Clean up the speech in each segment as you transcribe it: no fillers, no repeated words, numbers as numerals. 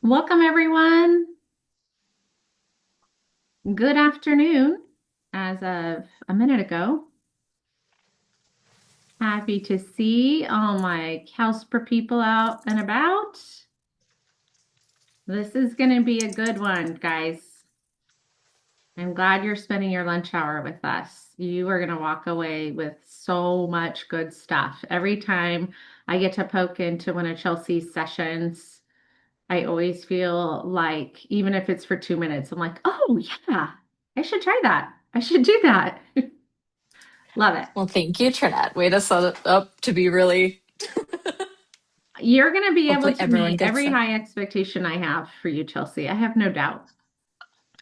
Welcome, everyone. Good afternoon, as of a minute ago. Happy to see all my Kelsper people out and about. This is going to be a good one, guys. I'm glad you're spending your lunch hour with us. You are going to walk away with so much good stuff. Every time I get to poke into one of Chelsea's sessions, I always feel like, even if it's for 2 minutes, I'm like, oh, yeah, I should try that. I should do that. Love it. Well, thank you, Trinette. Way to set it up to be really, You're going to be able hopefully to everyone meet gets every it. high expectation I have for you, Chelsea. I have no doubt.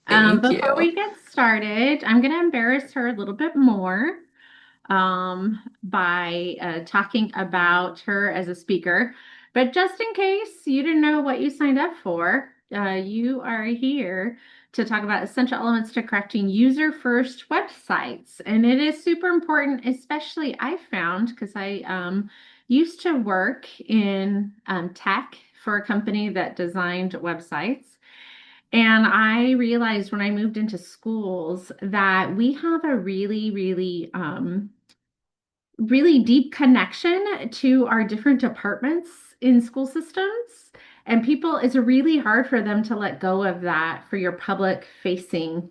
Thank Before you. we get started, I'm going to embarrass her a little bit more by talking about her as a speaker. But just in case you didn't know what you signed up for, you are here to talk about essential elements to crafting user-first websites. And it is super important, especially I found because I used to work in tech for a company that designed websites. And I realized when I moved into schools that we have a really deep connection to our different departments in school systems. And people, it's really hard for them to let go of that for your public facing,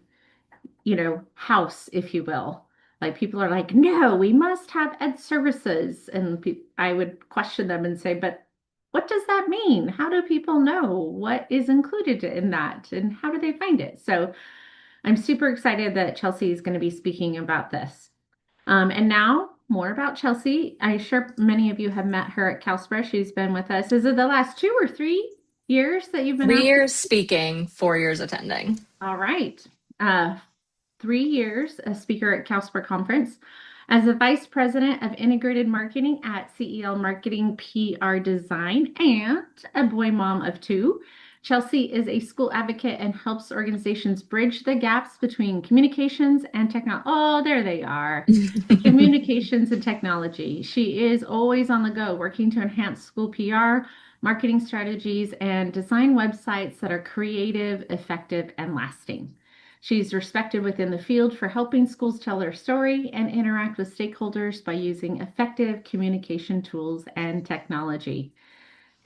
house, if you will. Like people are like, no, we must have ed services. And I would question them and say, but what does that mean? How do people know what is included in that? And how do they find it? So I'm super excited that Chelsea is going to be speaking about this. And now more about Chelsea. I'm sure many of you have met her at Calspera. She's been with us. Is it the last 2 or 3 years that you've been Three asked to years speak? speaking, 4 years attending. All right. Uh, 3 years a speaker at Calspera Conference. As the Vice President of Integrated Marketing at CEL Marketing PR Design and a boy mom of two, Chelsea is a school advocate and helps organizations bridge the gaps between communications and technology. Oh, there they are. Communications and technology. She is always on the go, working to enhance school PR, marketing strategies, and design websites that are creative, effective, and lasting. She's respected within the field for helping schools tell their story and interact with stakeholders by using effective communication tools and technology.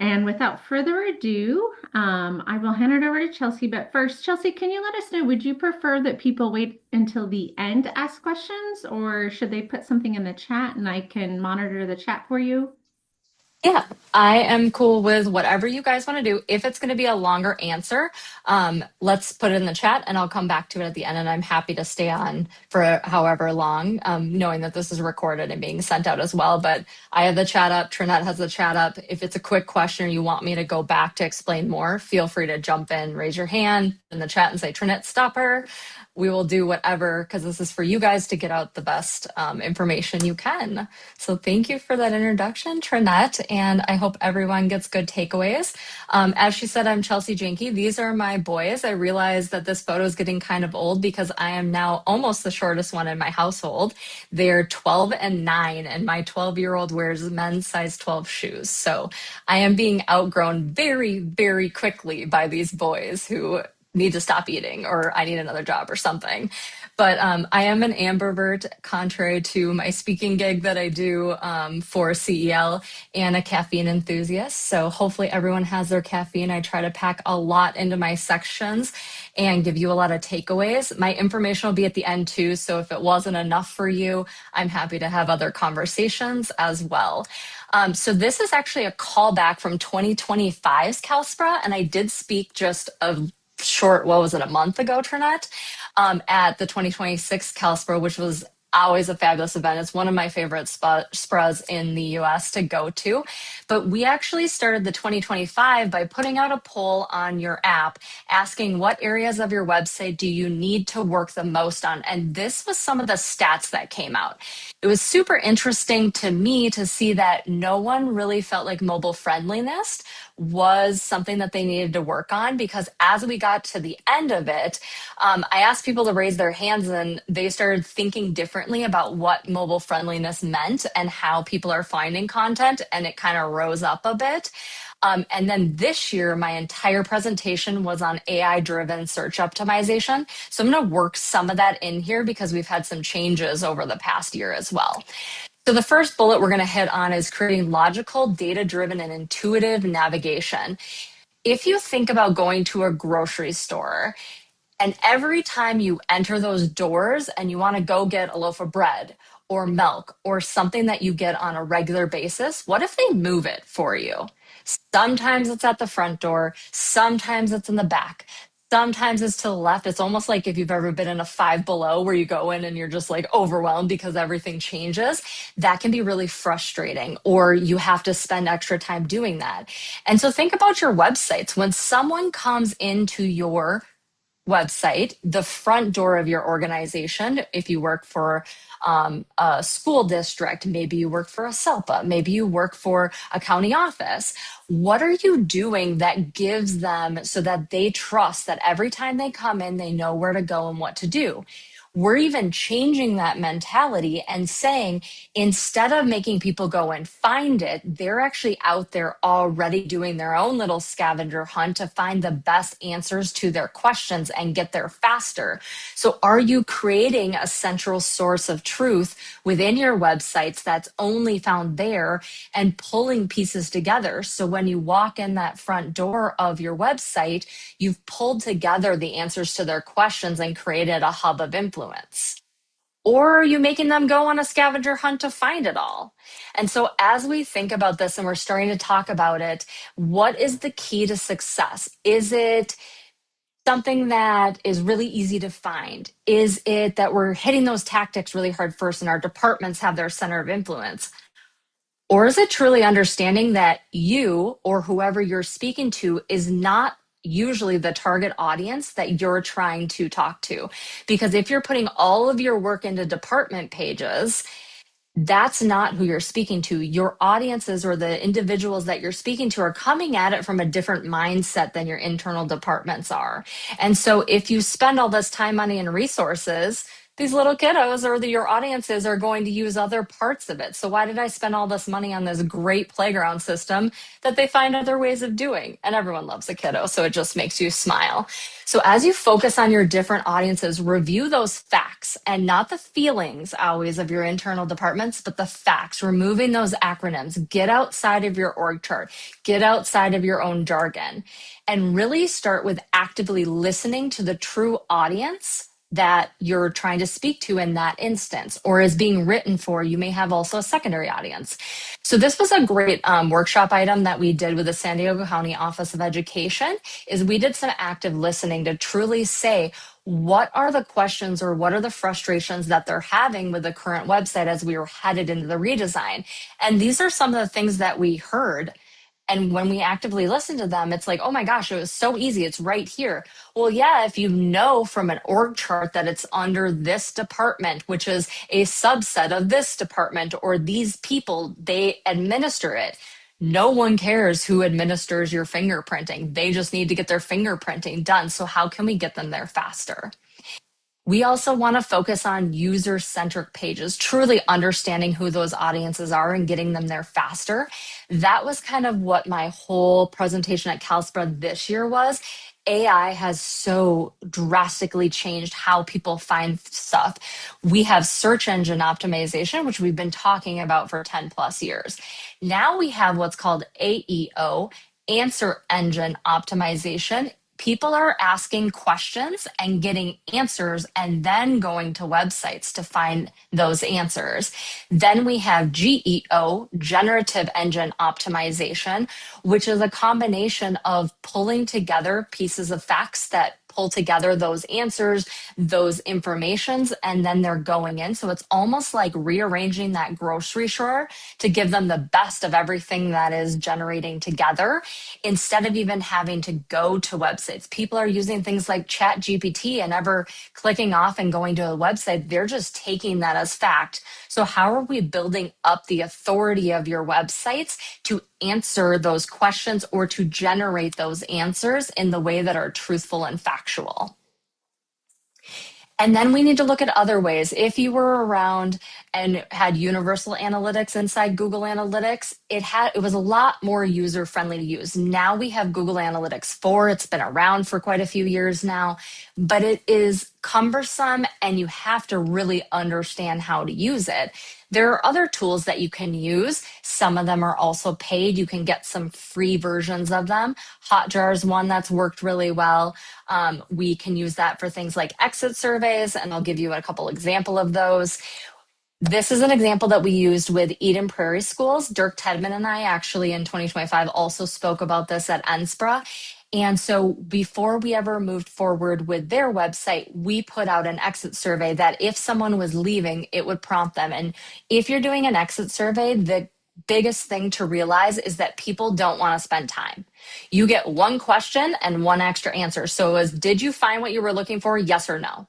And without further ado, I will hand it over to Chelsea. But first, Chelsea, can you let us know, would you prefer that people wait until the end to ask questions, or should they put something in the chat and I can monitor the chat for you? Yeah, I am cool with whatever you guys want to do. If it's going to be a longer answer, let's put it in the chat and I'll come back to it at the end. And I'm happy to stay on for however long, knowing that this is recorded and being sent out as well. But I have the chat up, Trinette has the chat up. If it's a quick question or you want me to go back to explain more, feel free to jump in, raise your hand in the chat and say, Trinette, stop her. We will do whatever because this is for you guys to get out the best information you can. So thank you for that introduction, Trinette, and I hope everyone gets good takeaways. As she said, I'm Chelsea Janke. These are my boys. I realize that this photo is getting kind of old because I am now almost the shortest one in my household. They're 12 and 9, and my 12-year-old wears men's size 12 shoes. So I am being outgrown very, very quickly by these boys who need to stop eating or I need another job or something. But I am an ambivert, contrary to my speaking gig that I do for CEL, and a caffeine enthusiast. So hopefully everyone has their caffeine. I try to pack a lot into my sections and give you a lot of takeaways. My information will be at the end too. So if it wasn't enough for you, I'm happy to have other conversations as well. So this is actually a callback from 2025's Calspera, and I did speak just a short, what was it, a month ago, Trinette, at the 2026 Calspera, which was always a fabulous event. It's one of my favorite spras in the US to go to. But we actually started the 2025 by putting out a poll on your app asking what areas of your website do you need to work the most on. And this was some of the stats that came out. It was super interesting to me to see that no one really felt like mobile friendliness was something that they needed to work on, because as we got to the end of it, I asked people to raise their hands and they started thinking differently differently about what mobile friendliness meant and how people are finding content, and it kind of rose up a bit. And then this year, my entire presentation was on AI driven search optimization. So I'm going to work some of that in here because we've had some changes over the past year as well. So the first bullet we're going to hit on is creating logical, data driven, and intuitive navigation. If you think about going to a grocery store, and every time you enter those doors and you want to go get a loaf of bread or milk or something that you get on a regular basis, what if they move it for you? Sometimes it's at the front door, sometimes it's in the back. Sometimes it's to the left. It's almost like if you've ever been in a Five Below where you go in and you're just like overwhelmed because everything changes. That can be really frustrating, or you have to spend extra time doing that. And so think about your websites. When someone comes into your website, the front door of your organization. If you work for a school district, maybe you work for a SELPA, maybe you work for a county office. What are you doing that gives them so that they trust that every time they come in, they know where to go and what to do? We're even changing that mentality and saying, instead of making people go and find it, they're actually out there already doing their own little scavenger hunt to find the best answers to their questions and get there faster. So are you creating a central source of truth within your websites that's only found there and pulling pieces together? So when you walk in that front door of your website, you've pulled together the answers to their questions and created a hub of influence. Or are you making them go on a scavenger hunt to find it all? And so, as we think about this and we're starting to talk about it, what is the key to success? Is it something that is really easy to find? Is it that we're hitting those tactics really hard first and our departments have their center of influence? Or is it truly understanding that you or whoever you're speaking to is not usually the target audience that you're trying to talk to? Because if you're putting all of your work into department pages, that's not who you're speaking to. Your audiences or the individuals that you're speaking to are coming at it from a different mindset than your internal departments are. And so if you spend all this time, money, and resources, these little kiddos or your audiences are going to use other parts of it. So why did I spend all this money on this great playground system that they find other ways of doing? And everyone loves a kiddo, so it just makes you smile. So as you focus on your different audiences, review those facts and not the feelings always of your internal departments, but the facts, removing those acronyms. Get outside of your org chart, get outside of your own jargon, and really start with actively listening to the true audience that you're trying to speak to in that instance or is being written for. You may have also a secondary audience. So this was a great workshop item that we did with the San Diego County Office of Education, is we did some active listening to truly say, what are the questions or what are the frustrations that they're having with the current website as we were headed into the redesign? And these are some of the things that we heard. And when we actively listen to them, it's like, oh my gosh, it was so easy. It's right here. Well, yeah, if you know from an org chart that it's under this department, which is a subset of this department, or these people, they administer it. No one cares who administers your fingerprinting. They just need to get their fingerprinting done. So how can we get them there faster? We also want to focus on user-centric pages, truly understanding who those audiences are and getting them there faster. That was kind of what my whole presentation at CalSPRA this year was. AI has so drastically changed how people find stuff. We have search engine optimization, which we've been talking about for 10 plus years. Now we have what's called AEO, answer engine optimization. People are asking questions and getting answers and then going to websites to find those answers. Then we have GEO, generative engine optimization, which is a combination of pulling together pieces of facts that pull together those answers, those informations, and then they're going in. So it's almost like rearranging that grocery store to give them the best of everything that is generating together instead of even having to go to websites. People are using things like Chat GPT and ever clicking off and going to a website. They're just taking that as fact. So how are we building up the authority of your websites to answer those questions or to generate those answers in the way that are truthful and factual? And then we need to look at other ways. If you were around and had universal analytics inside Google Analytics, it was a lot more user friendly to use. Now we have Google Analytics 4. It's been around for quite a few years now, but it is cumbersome and you have to really understand how to use it. There are other tools that you can use. Some of them are also paid. You can get some free versions of them. Hotjar is one that's worked really well. We can use that for things like exit surveys, and I'll give you a couple example of those. This is an example that we used with Eden Prairie Schools. Dirk Tedman and I actually in 2025 also spoke about this at NSPRA. And so before we ever moved forward with their website, we put out an exit survey that if someone was leaving, it would prompt them. And if you're doing an exit survey, the biggest thing to realize is that people don't want to spend time. You get one question and one extra answer. So it was, did you find what you were looking for? Yes or no?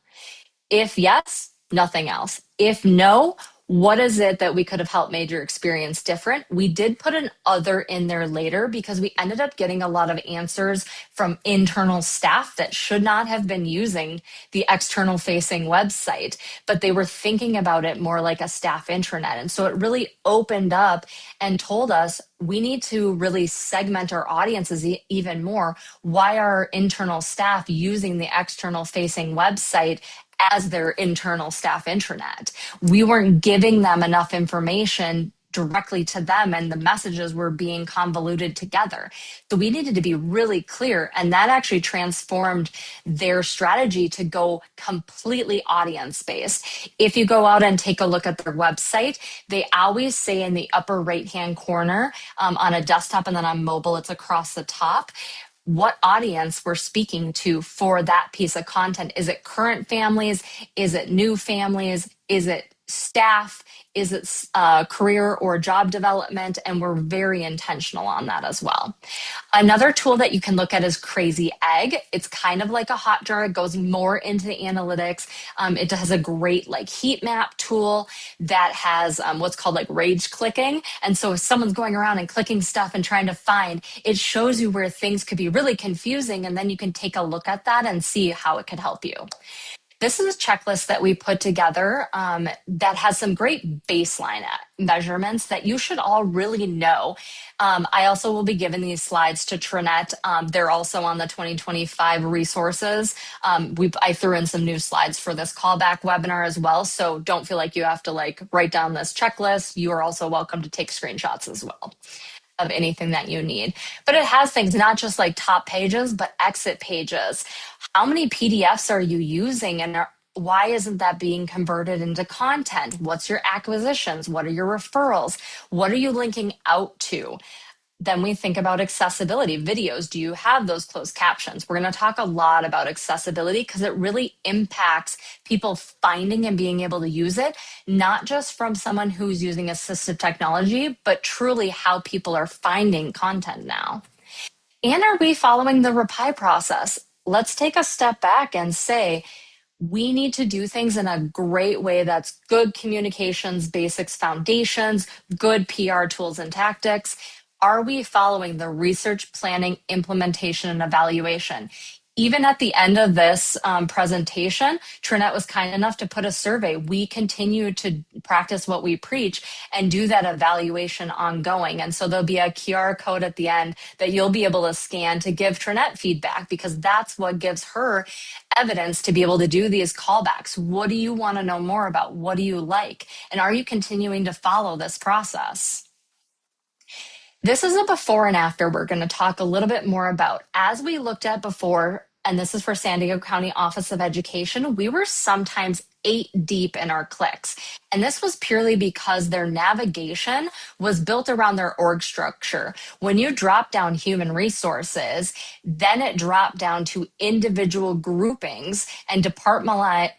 If yes, nothing else. If no, what is it that we could have helped made your experience different? We did put an other in there later because we ended up getting a lot of answers from internal staff that should not have been using the external facing website, but they were thinking about it more like a staff intranet. And so it really opened up and told us we need to really segment our audiences even more. Why are internal staff using the external facing website as their internal staff intranet? We weren't giving them enough information directly to them, and the messages were being convoluted together. So we needed to be really clear, and that actually transformed their strategy to go completely audience based. If you go out and take a look at their website, they always say in the upper right hand corner on a desktop, and then on mobile it's across the top, what audience we're speaking to for that piece of content. Is it current families? Is it new families? Is it staff? Is it career or job development? And we're very intentional on that as well. Another tool that you can look at is Crazy Egg. It's kind of like a Hotjar. It goes more into the analytics. It has a great like heat map tool that has what's called like rage clicking. And so if someone's going around and clicking stuff and trying to find, it shows you where things could be really confusing. And then you can take a look at that and see how it could help you. This is a checklist that we put together that has some great baseline measurements that you should all really know. I also will be giving these slides to Trinette. They're also on the 2025 resources. I threw in some new slides for this callback webinar as well. So don't feel like you have to like write down this checklist. You are also welcome to take screenshots as well of anything that you need. But it has things not just like top pages, but exit pages. How many PDFs are you using, and why isn't that being converted into content? What's your acquisitions? What are your referrals? What are you linking out to? Then we think about accessibility. Videos, do you have those closed captions? We're going to talk a lot about accessibility because it really impacts people finding and being able to use it, not just from someone who's using assistive technology, but truly how people are finding content now. And are we following the reply process? Let's take a step back and say, we need to do things in a great way that's good communications, basics, foundations, good PR tools and tactics. Are we following the research, planning, implementation, and evaluation? Even at the end of this presentation, Trinette was kind enough to put a survey. We continue to practice what we preach and do that evaluation ongoing. And so there'll be a QR code at the end that you'll be able to scan to give Trinette feedback, because that's what gives her evidence to be able to do these callbacks. What do you want to know more about? What do you like? And are you continuing to follow this process? This is a before and after we're going to talk a little bit more about. As we looked at before, and this is for San Diego County Office of Education, we were sometimes 8 deep in our clicks. And this was purely because their navigation was built around their org structure. When you drop down human resources, then it dropped down to individual groupings and departmentalized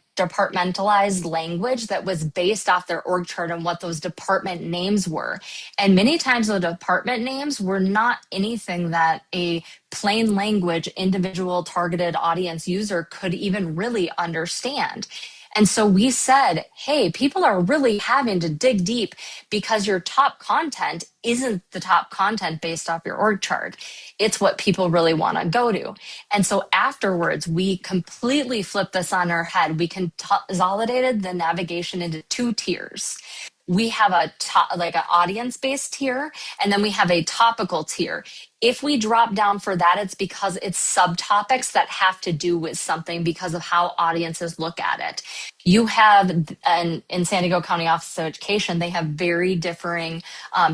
language that was based off their org chart and what those department names were. And many times the department names were not anything that a plain language individual targeted audience user could even really understand. And so we said, hey, people are really having to dig deep because your top content isn't the top content based off your org chart. It's what people really want to go to. And so afterwards, we completely flipped this on our head. We consolidated the navigation into two tiers. We have a like an audience based tier, and then we have a topical tier. If we drop down for that, it's because it's subtopics that have to do with something because of how audiences look at it. You have, and in San Diego County Office of Education, they have very differing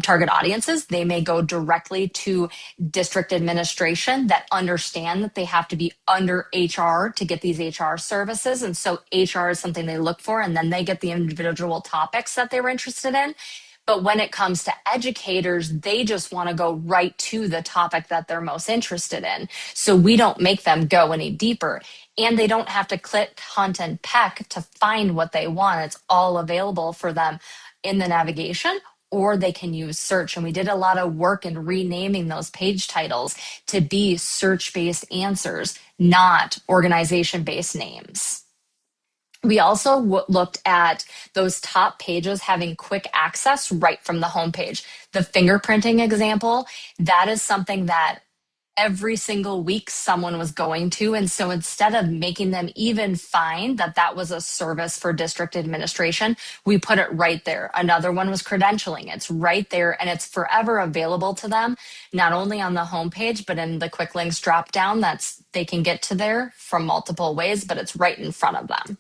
target audiences. They may go directly to district administration that understand that they have to be under HR to get these HR services. And so HR is something they look for, and then they get the individual topics that they were interested in. But when it comes to educators, they just want to go right to the topic that they're most interested in. So we don't make them go any deeper. And they don't have to click Hunt and Peck to find what they want. It's all available for them in the navigation, or they can use search. And we did a lot of work in renaming those page titles to be search-based answers, not organization-based names. We also looked at those top pages having quick access right from the homepage. The fingerprinting example, that is something that every single week someone was going to. And so instead of making them even find that that was a service for district administration, we put it right there. Another one was credentialing. It's right there and it's forever available to them, not only on the homepage, but in the quick links drop down. That's they can get to there from multiple ways, but it's right in front of them.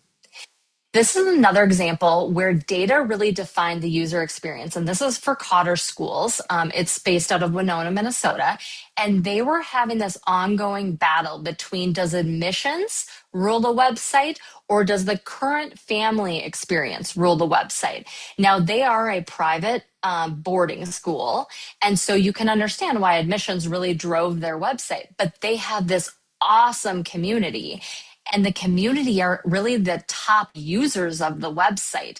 This is another example where data really defined the user experience. And this is for Cotter Schools. It's based out of Winona, Minnesota. And they were having this ongoing battle between does admissions rule the website or does the current family experience rule the website? Now, they are a private boarding school. And so you can understand why admissions really drove their website. But they have this awesome community, and the community are really the top users of the website.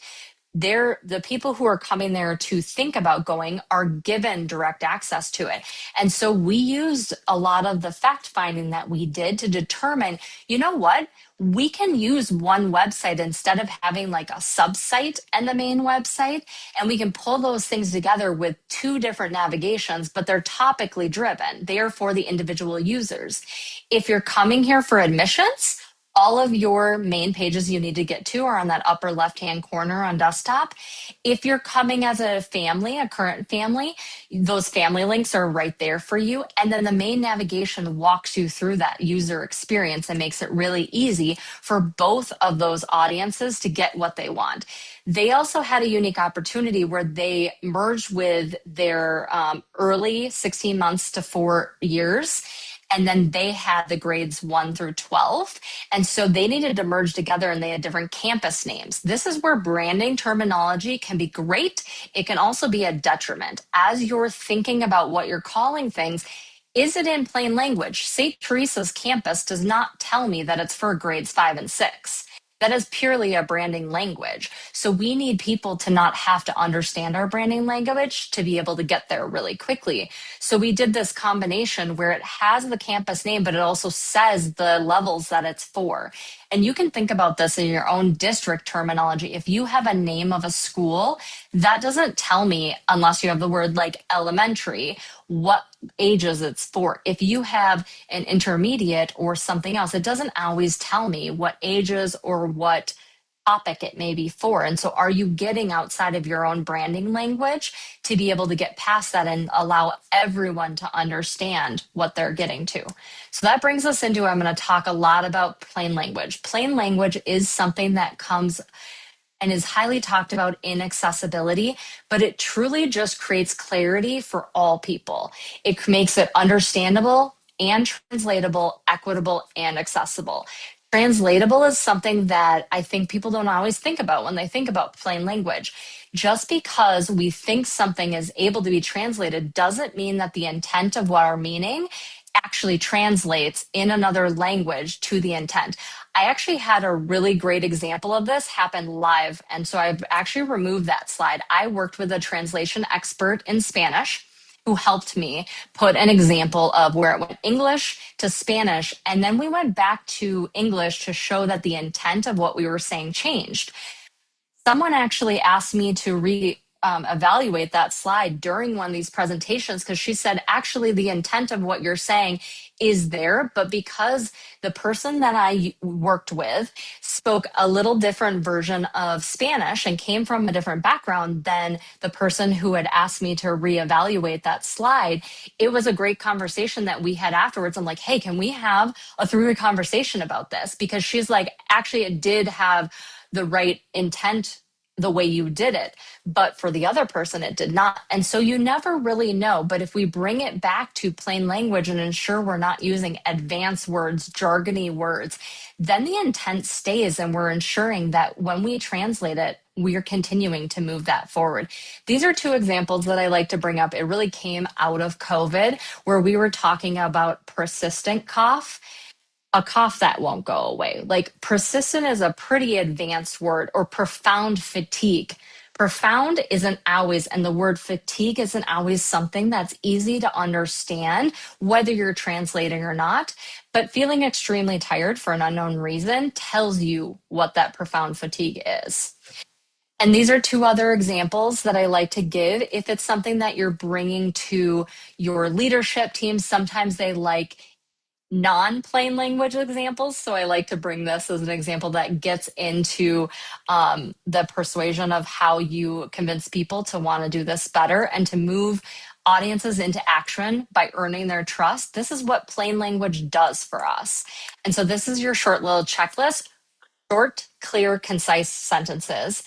They're the people who are coming there to think about going are given direct access to it. And so we used a lot of the fact finding that we did to determine, you know what, we can use one website instead of having like a subsite and the main website. And we can pull those things together with two different navigations, but they're topically driven. They are for the individual users. If you're coming here for admissions, all of your main pages you need to get to are on that upper left-hand corner on desktop. If you're coming as a family, a current family, those family links are right there for you. And then the main navigation walks you through that user experience and makes it really easy for both of those audiences to get what they want. They also had a unique opportunity where they merged with their early 16 months to 4 years. And then they had the grades 1 through 12. And so they needed to merge together and they had different campus names. This is where branding terminology can be great. It can also be a detriment. As you're thinking about what you're calling things, is it in plain language? St. Teresa's campus does not tell me that it's for grades 5 and 6. That is purely a branding language. So we need people to not have to understand our branding language to be able to get there really quickly. So we did this combination where it has the campus name, but it also says the levels that it's for. And you can think about this in your own district terminology. If you have a name of a school, that doesn't tell me, unless you have the word like elementary, what ages it's for. If you have an intermediate or something else, it doesn't always tell me what ages or what topic it may be for. And so are you getting outside of your own branding language to be able to get past that and allow everyone to understand what they're getting to? So that brings us into, I'm going to talk a lot about plain language. Plain language is something that comes and is highly talked about in accessibility, but it truly just creates clarity for all people. It makes it understandable and translatable, equitable, and accessible. Translatable is something that I think people don't always think about when they think about plain language. Just because we think something is able to be translated doesn't mean that the intent of what our meaning actually translates in another language to the intent. I actually had a really great example of this happen live. And so I've actually removed that slide. I worked with a translation expert in Spanish who helped me put an example of where it went English to Spanish. And then we went back to English to show that the intent of what we were saying changed. Someone actually asked me to evaluate that slide during one of these presentations because she said, actually, the intent of what you're saying is there, but because the person that I worked with spoke a little different version of Spanish and came from a different background than the person who had asked me to reevaluate that slide, it was a great conversation that we had afterwards. I'm like, hey, can we have a three-way conversation about this? Because she's like, actually, it did have the right intent the way you did it, but for the other person it did not. And so you never really know. But if we bring it back to plain language and ensure we're not using advanced words, jargony words, then the intent stays, and we're ensuring that when we translate it, we are continuing to move that forward. These are two examples that I like to bring up. It really came out of COVID, where we were talking about persistent cough, a cough that won't go away. Like persistent is a pretty advanced word, or profound fatigue. Profound isn't always, and the word fatigue isn't always something that's easy to understand, whether you're translating or not. But feeling extremely tired for an unknown reason tells you what that profound fatigue is. And these are two other examples that I like to give. If it's something that you're bringing to your leadership team, sometimes they like non-plain language examples. So I like to bring this as an example that gets into the persuasion of how you convince people to want to do this better and to move audiences into action by earning their trust. This is what plain language does for us. And so this is your short little checklist: short, clear, concise sentences.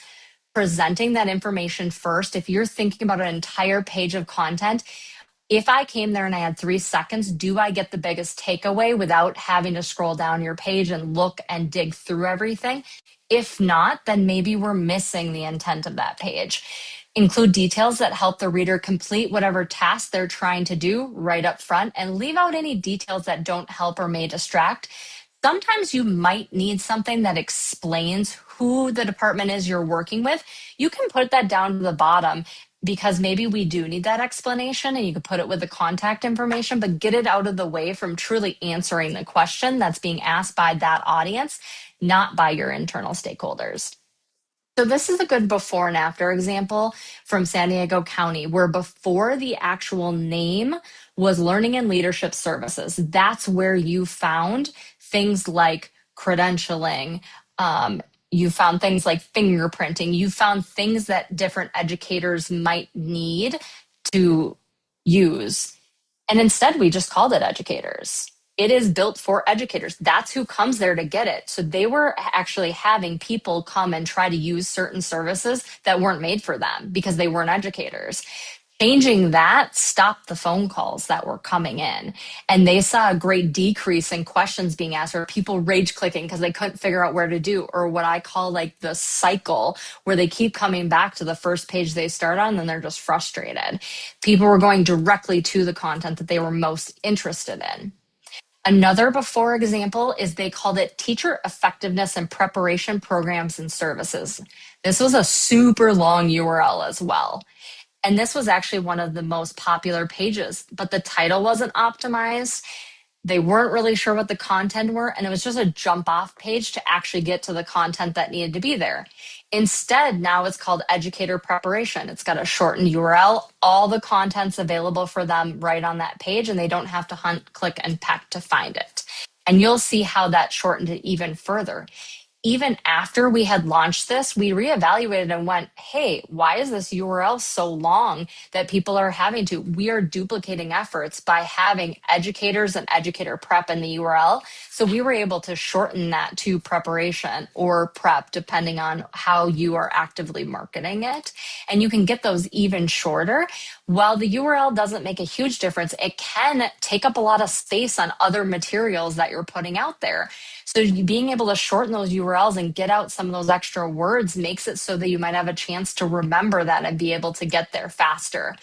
Presenting that information first. If you're thinking about an entire page of content, if I came there and I had 3 seconds, do I get the biggest takeaway without having to scroll down your page and look and dig through everything? If not, then maybe we're missing the intent of that page. Include details that help the reader complete whatever task they're trying to do right up front, and leave out any details that don't help or may distract. Sometimes you might need something that explains who the department is you're working with. You can put that down to the bottom, because maybe we do need that explanation, and you could put it with the contact information, but get it out of the way from truly answering the question that's being asked by that audience, not by your internal stakeholders. So this is a good before and after example from San Diego County, where before the actual name was Learning and Leadership Services. That's where you found things like credentialing. You found things like fingerprinting. You found things that different educators might need to use. And instead, we just called it educators. It is built for educators. That's who comes there to get it. So they were actually having people come and try to use certain services that weren't made for them because they weren't educators. Changing that stopped the phone calls that were coming in. And they saw a great decrease in questions being asked, or people rage clicking because they couldn't figure out where to do, or what I call like the cycle, where they keep coming back to the first page they start on and then they're just frustrated. People were going directly to the content that they were most interested in. Another before example is they called it Teacher Effectiveness and Preparation Programs and Services. This was a super long URL as well. And this was actually one of the most popular pages, but the title wasn't optimized. They weren't really sure what the content were, and it was just a jump off page to actually get to the content that needed to be there. Instead, now it's called Educator Preparation. It's got a shortened URL, all the content's available for them right on that page, and they don't have to hunt, click, and peck to find it. And you'll see how that shortened it even further. Even after we had launched this, we reevaluated and went, hey, why is this URL so long that people are having to? We are duplicating efforts by having educators and educator prep in the URL. So we were able to shorten that to preparation or prep, depending on how you are actively marketing it. And you can get those even shorter. While the URL doesn't make a huge difference, it can take up a lot of space on other materials that you're putting out there. So being able to shorten those URLs and get out some of those extra words makes it so that you might have a chance to remember that and be able to get there faster.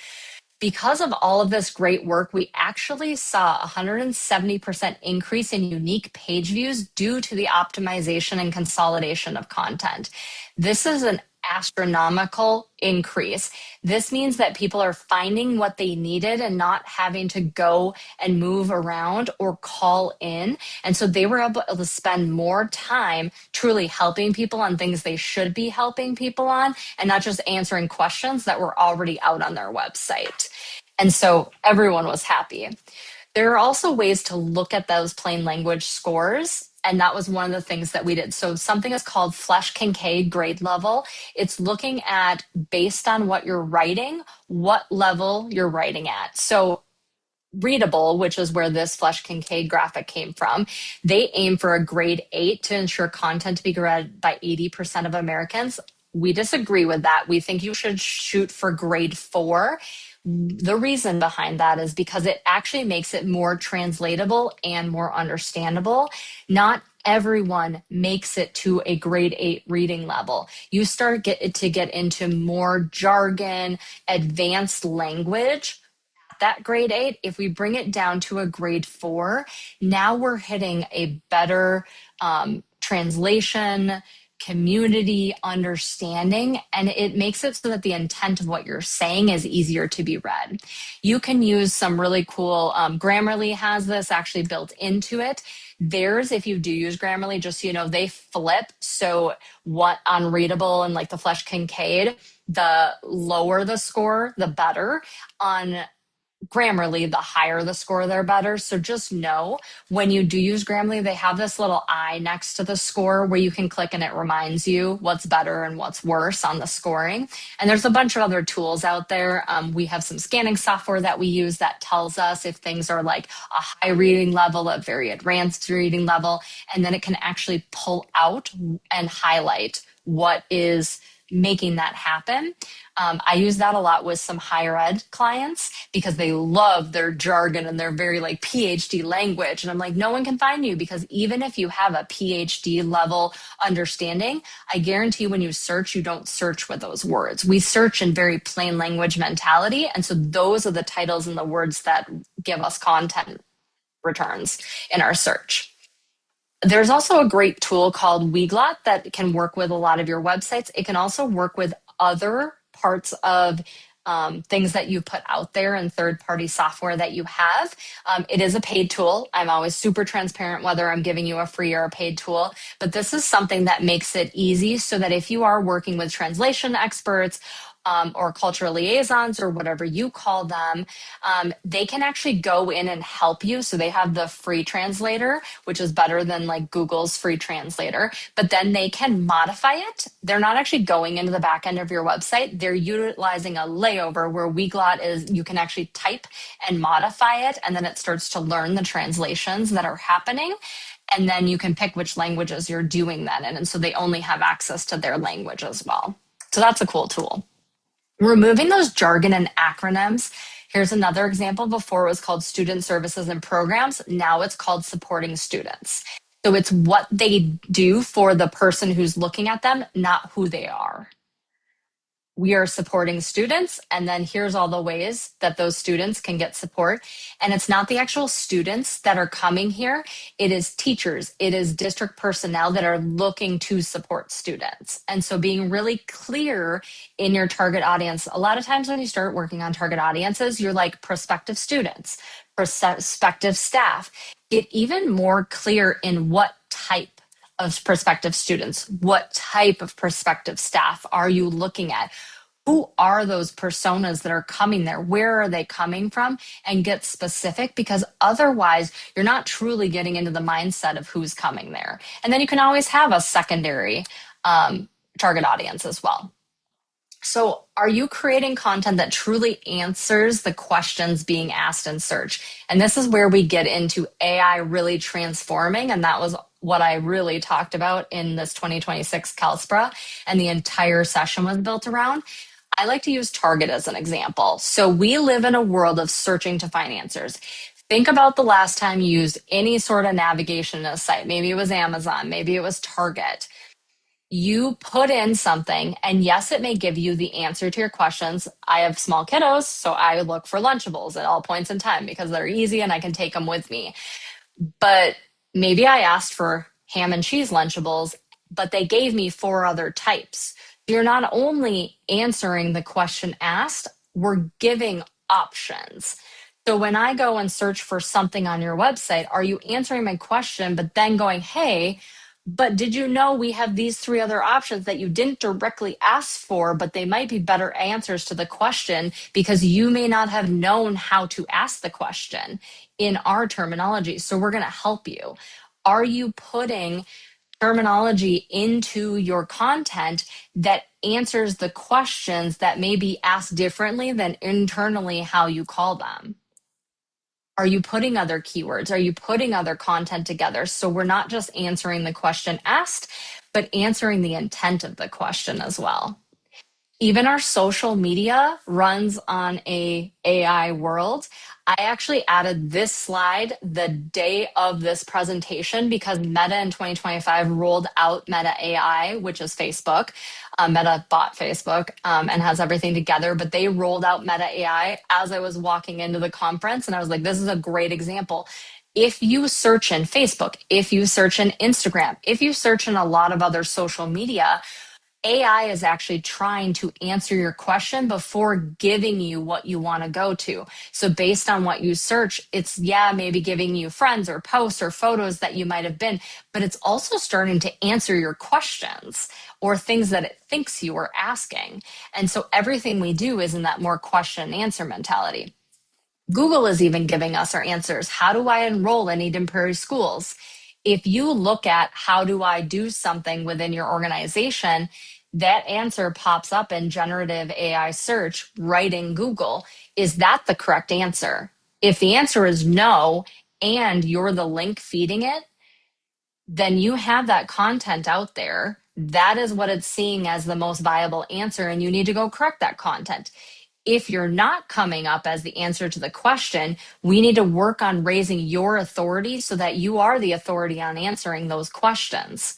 Because of all of this great work, we actually saw a 170% increase in unique page views due to the optimization and consolidation of content. This is an astronomical increase. This means that people are finding what they needed and not having to go and move around or call in. And so they were able to spend more time truly helping people on things they should be helping people on and not just answering questions that were already out on their website. And so everyone was happy. There are also ways to look at those plain language scores. And that was one of the things that we did. So something is called Flesch Kincaid grade level. It's looking at, based on what you're writing, what level you're writing at. So readable, which is where this Flesch Kincaid graphic came from, they aim for a grade 8 to ensure content to be read by 80% of Americans. We disagree with that. We think you should shoot for grade 4. The reason behind that is because it actually makes it more translatable and more understandable. Not everyone makes it to a grade 8 reading level. You start to get into more jargon, advanced language. That grade 8, if we bring it down to a grade 4, now we're hitting a better translation, community understanding, and it makes it so that the intent of what you're saying is easier to be read. You can use some really cool, Grammarly has this actually built into it. Theirs, if you do use Grammarly, just so you know, they flip. So what on readable and like the Flesch Kincaid, the lower the score, the better. On Grammarly, the higher the score, they're better. So just know when you do use Grammarly, they have this little eye next to the score where you can click and it reminds you what's better and what's worse on the scoring. And there's a bunch of other tools out there. We have some scanning software that we use that tells us if things are like a high reading level, a very advanced reading level, and then it can actually pull out and highlight what is making that happen. I use that a lot with some higher ed clients because they love their jargon and their very like PhD language. And I'm like, no one can find you because even if you have a PhD level understanding, I guarantee when you search, you don't search with those words. We search in very plain language mentality. And so those are the titles and the words that give us content returns in our search. There's also a great tool called Weglot that can work with a lot of your websites. It can also work with other parts of things that you put out there and third-party software that you have. It is a paid tool. I'm always super transparent whether I'm giving you a free or a paid tool, but this is something that makes it easy so that if you are working with translation experts or cultural liaisons or whatever you call them, they can actually go in and help you. So they have the free translator, which is better than like Google's free translator, but then they can modify it. They're not actually going into the back end of your website. They're utilizing a layover where Weglot is, you can actually type and modify it, and then it starts to learn the translations that are happening. And then you can pick which languages you're doing that in. And so they only have access to their language as well. So that's a cool tool. Removing those jargon and acronyms. Here's another example. Before it was called student services and programs. Now it's called supporting students. So it's what they do for the person who's looking at them, not who they are. We are supporting students, and then here's all the ways that those students can get support. And it's not the actual students that are coming here. It is teachers, it is district personnel that are looking to support students. And so being really clear in your target audience, a lot of times when you start working on target audiences, you're like prospective students, prospective staff. Get even more clear in what type of prospective students, what type of prospective staff are you looking at? Who are those personas that are coming there? Where are they coming from? And get specific, because otherwise you're not truly getting into the mindset of who's coming there. And then you can always have a secondary target audience as well. So are you creating content that truly answers the questions being asked in search? And this is where we get into AI really transforming. And that was what I really talked about in this 2026 CalSPRA, and the entire session was built around. I like to use Target as an example. So we live in a world of searching to find answers. Think about the last time you used any sort of navigation in a site. Maybe it was Amazon, maybe it was Target. You put in something, and yes, it may give you the answer to your questions. I have small kiddos, so I look for Lunchables at all points in time because they're easy and I can take them with me. But maybe I asked for ham and cheese Lunchables, but they gave me 4 other types. You're not only answering the question asked, we're giving options. So when I go and search for something on your website, are you answering my question, but then going, hey, but did you know we have these three other options that you didn't directly ask for, but they might be better answers to the question because you may not have known how to ask the question in our terminology. So we're going to help you. Are you putting terminology into your content that answers the questions that may be asked differently than internally how you call them? Are you putting other keywords? Are you putting other content together? So we're not just answering the question asked, but answering the intent of the question as well. Even our social media runs on a AI world. I actually added this slide the day of this presentation because Meta in 2025 rolled out Meta AI, which is Facebook. Meta bought Facebook and has everything together, but they rolled out Meta AI as I was walking into the conference. And I was like, this is a great example. If you search in Facebook, if you search in Instagram, if you search in a lot of other social media, AI is actually trying to answer your question before giving you what you want to go to. So based on what you search, it's maybe giving you friends or posts or photos that you might have been, but it's also starting to answer your questions or things that it thinks you were asking. And so everything we do is in that more question and answer mentality. Google is even giving us our answers. How do I enroll in Eden Prairie schools? If you look at how do I do something within your organization, that answer pops up in generative AI search right in Google. Is that the correct answer? If the answer is no, and you're the link feeding it, then you have that content out there. That is what it's seeing as the most viable answer, and you need to go correct that content. If you're not coming up as the answer to the question, we need to work on raising your authority so that you are the authority on answering those questions.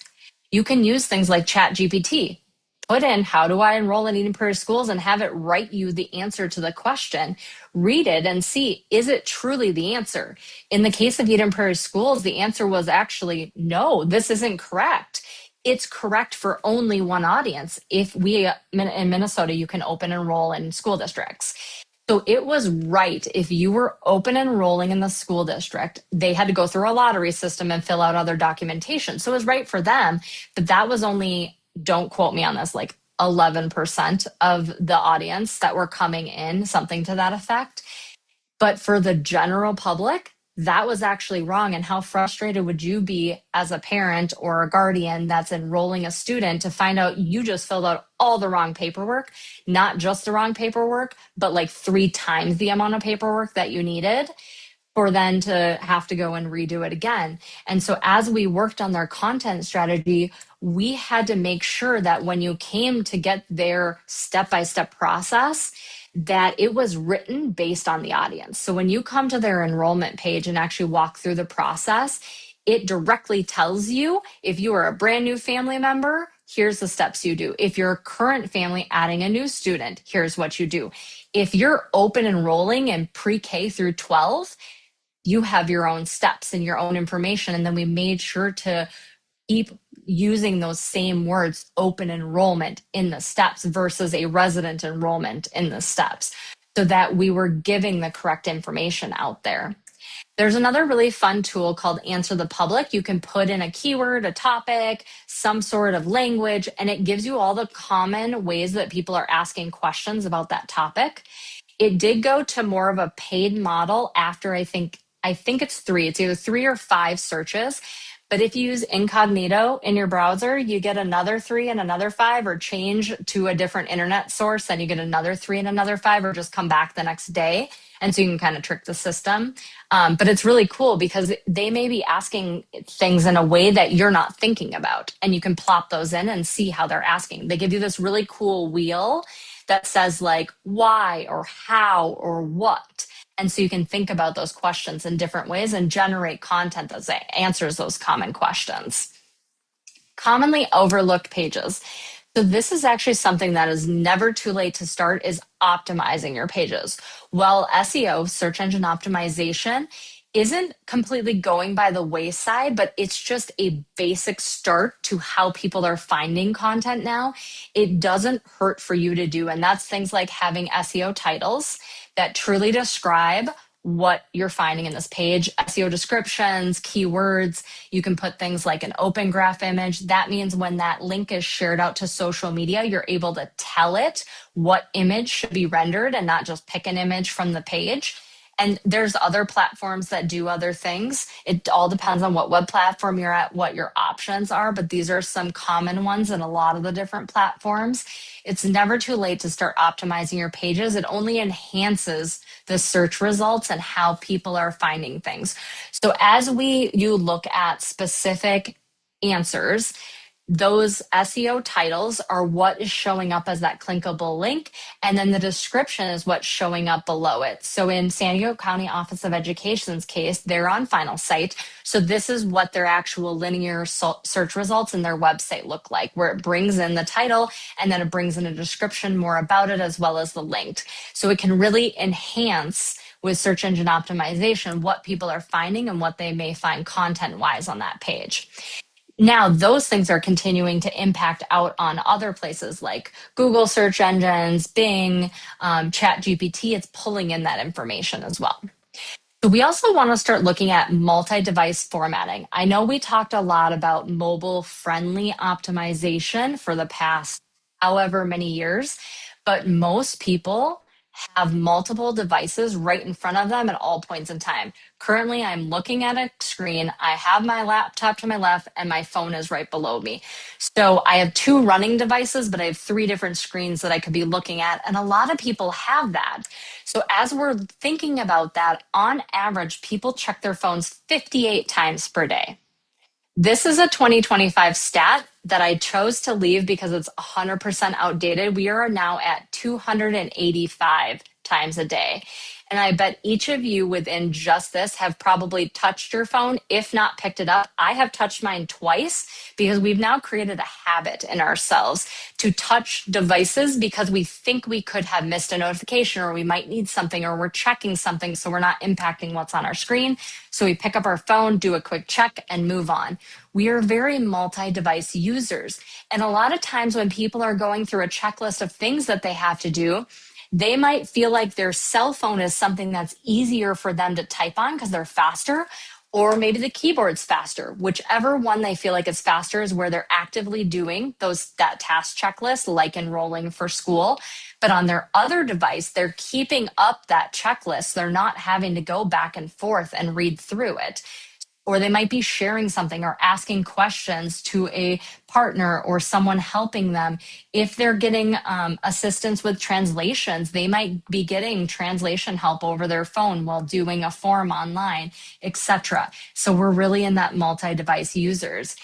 You can use things like ChatGPT. Put in, how do I enroll in Eden Prairie schools, and have it write you the answer to the question. Read it and see, is it truly the answer? In the case of Eden Prairie schools, the answer was actually, no, this isn't correct. It's correct for only one audience. If we, in Minnesota, you can open enroll in school districts. So it was right. If you were open enrolling in the school district, they had to go through a lottery system and fill out other documentation. So it was right for them, but that was only, don't quote me on this, like 11% of the audience that were coming in, something to that effect. But for the general public, that was actually wrong. And how frustrated would you be as a parent or a guardian that's enrolling a student to find out you just filled out all the wrong paperwork, not just the wrong paperwork, but like 3 times the amount of paperwork that you needed, for then to have to go and redo it again. And so as we worked on their content strategy, we had to make sure that when you came to get their step-by-step process, that it was written based on the audience. So when you come to their enrollment page and actually walk through the process, it directly tells you if you are a brand new family member, here's the steps you do. If you're a current family adding a new student, here's what you do. If you're open enrolling in pre-K through 12, you have your own steps and your own information. And then we made sure to keep using those same words, open enrollment in the steps versus a resident enrollment in the steps, so that we were giving the correct information out there. There's another really fun tool called Answer the Public. You can put in a keyword, a topic, some sort of language, and it gives you all the common ways that people are asking questions about that topic. It did go to more of a paid model after I think it's 3. It's either 3 or 5 searches. But if you use incognito in your browser, you get another 3 and another 5, or change to a different internet source, and you get another 3 and another 5, or just come back the next day. And so you can kind of trick the system. But it's really cool because they may be asking things in a way that you're not thinking about. And you can plop those in and see how they're asking. They give you this really cool wheel that says like why or how or what. And so you can think about those questions in different ways and generate content that answers those common questions. Commonly overlooked pages. So this is actually something that is never too late to start, is optimizing your pages. Well, SEO, search engine optimization, isn't completely going by the wayside, but it's just a basic start to how people are finding content now. It doesn't hurt for you to do. And that's things like having SEO titles that truly describe what you're finding in this page, SEO descriptions, keywords. You can put things like an open graph image. That means when that link is shared out to social media, you're able to tell it what image should be rendered and not just pick an image from the page. And there's other platforms that do other things. It all depends on what web platform you're at, what your options are, but these are some common ones in a lot of the different platforms. It's never too late to start optimizing your pages. It only enhances the search results and how people are finding things. So as you look at specific answers, those SEO titles are what is showing up as that clickable link. And then the description is what's showing up below it. So in San Diego County Office of Education's case, they're on Final Site. So this is what their actual linear search results in their website look like, where it brings in the title and then it brings in a description more about it as well as the link. So it can really enhance with search engine optimization what people are finding and what they may find content wise on that page. Now those things are continuing to impact out on other places like Google search engines, Bing, Chat GPT. It's pulling in that information as well. So we also want to start looking at multi-device formatting. I know we talked a lot about mobile-friendly optimization for the past however many years, but most people have multiple devices right in front of them at all points in time. Currently, I'm looking at a screen. I have my laptop to my left and my phone is right below me. So I have two running devices, but I have three different screens that I could be looking at. And a lot of people have that. So as we're thinking about that, on average, people check their phones 58 times per day. This is a 2025 stat that I chose to leave because it's 100% outdated. We are now at 285 times a day. And I bet each of you within just this have probably touched your phone, if not picked it up. I have touched mine twice because we've now created a habit in ourselves to touch devices because we think we could have missed a notification or we might need something or we're checking something so we're not impacting what's on our screen. So we pick up our phone, do a quick check, and move on. We are very multi-device users. And a lot of times when people are going through a checklist of things that they have to do, they might feel like their cell phone is something that's easier for them to type on because they're faster, or maybe the keyboard's faster. Whichever one they feel like is faster is where they're actively doing that task checklist, like enrolling for school. But on their other device, they're keeping up that checklist. They're not having to go back and forth and read through it. Or they might be sharing something or asking questions to a partner or someone helping them. If they're getting assistance with translations, they might be getting translation help over their phone while doing a form online, etc. So we're really in that multi-device users.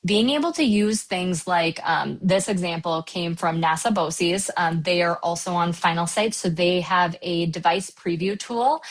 Being able to use things like this example came from NASA BOCES. They are also on Final Site, so they have a device preview tool.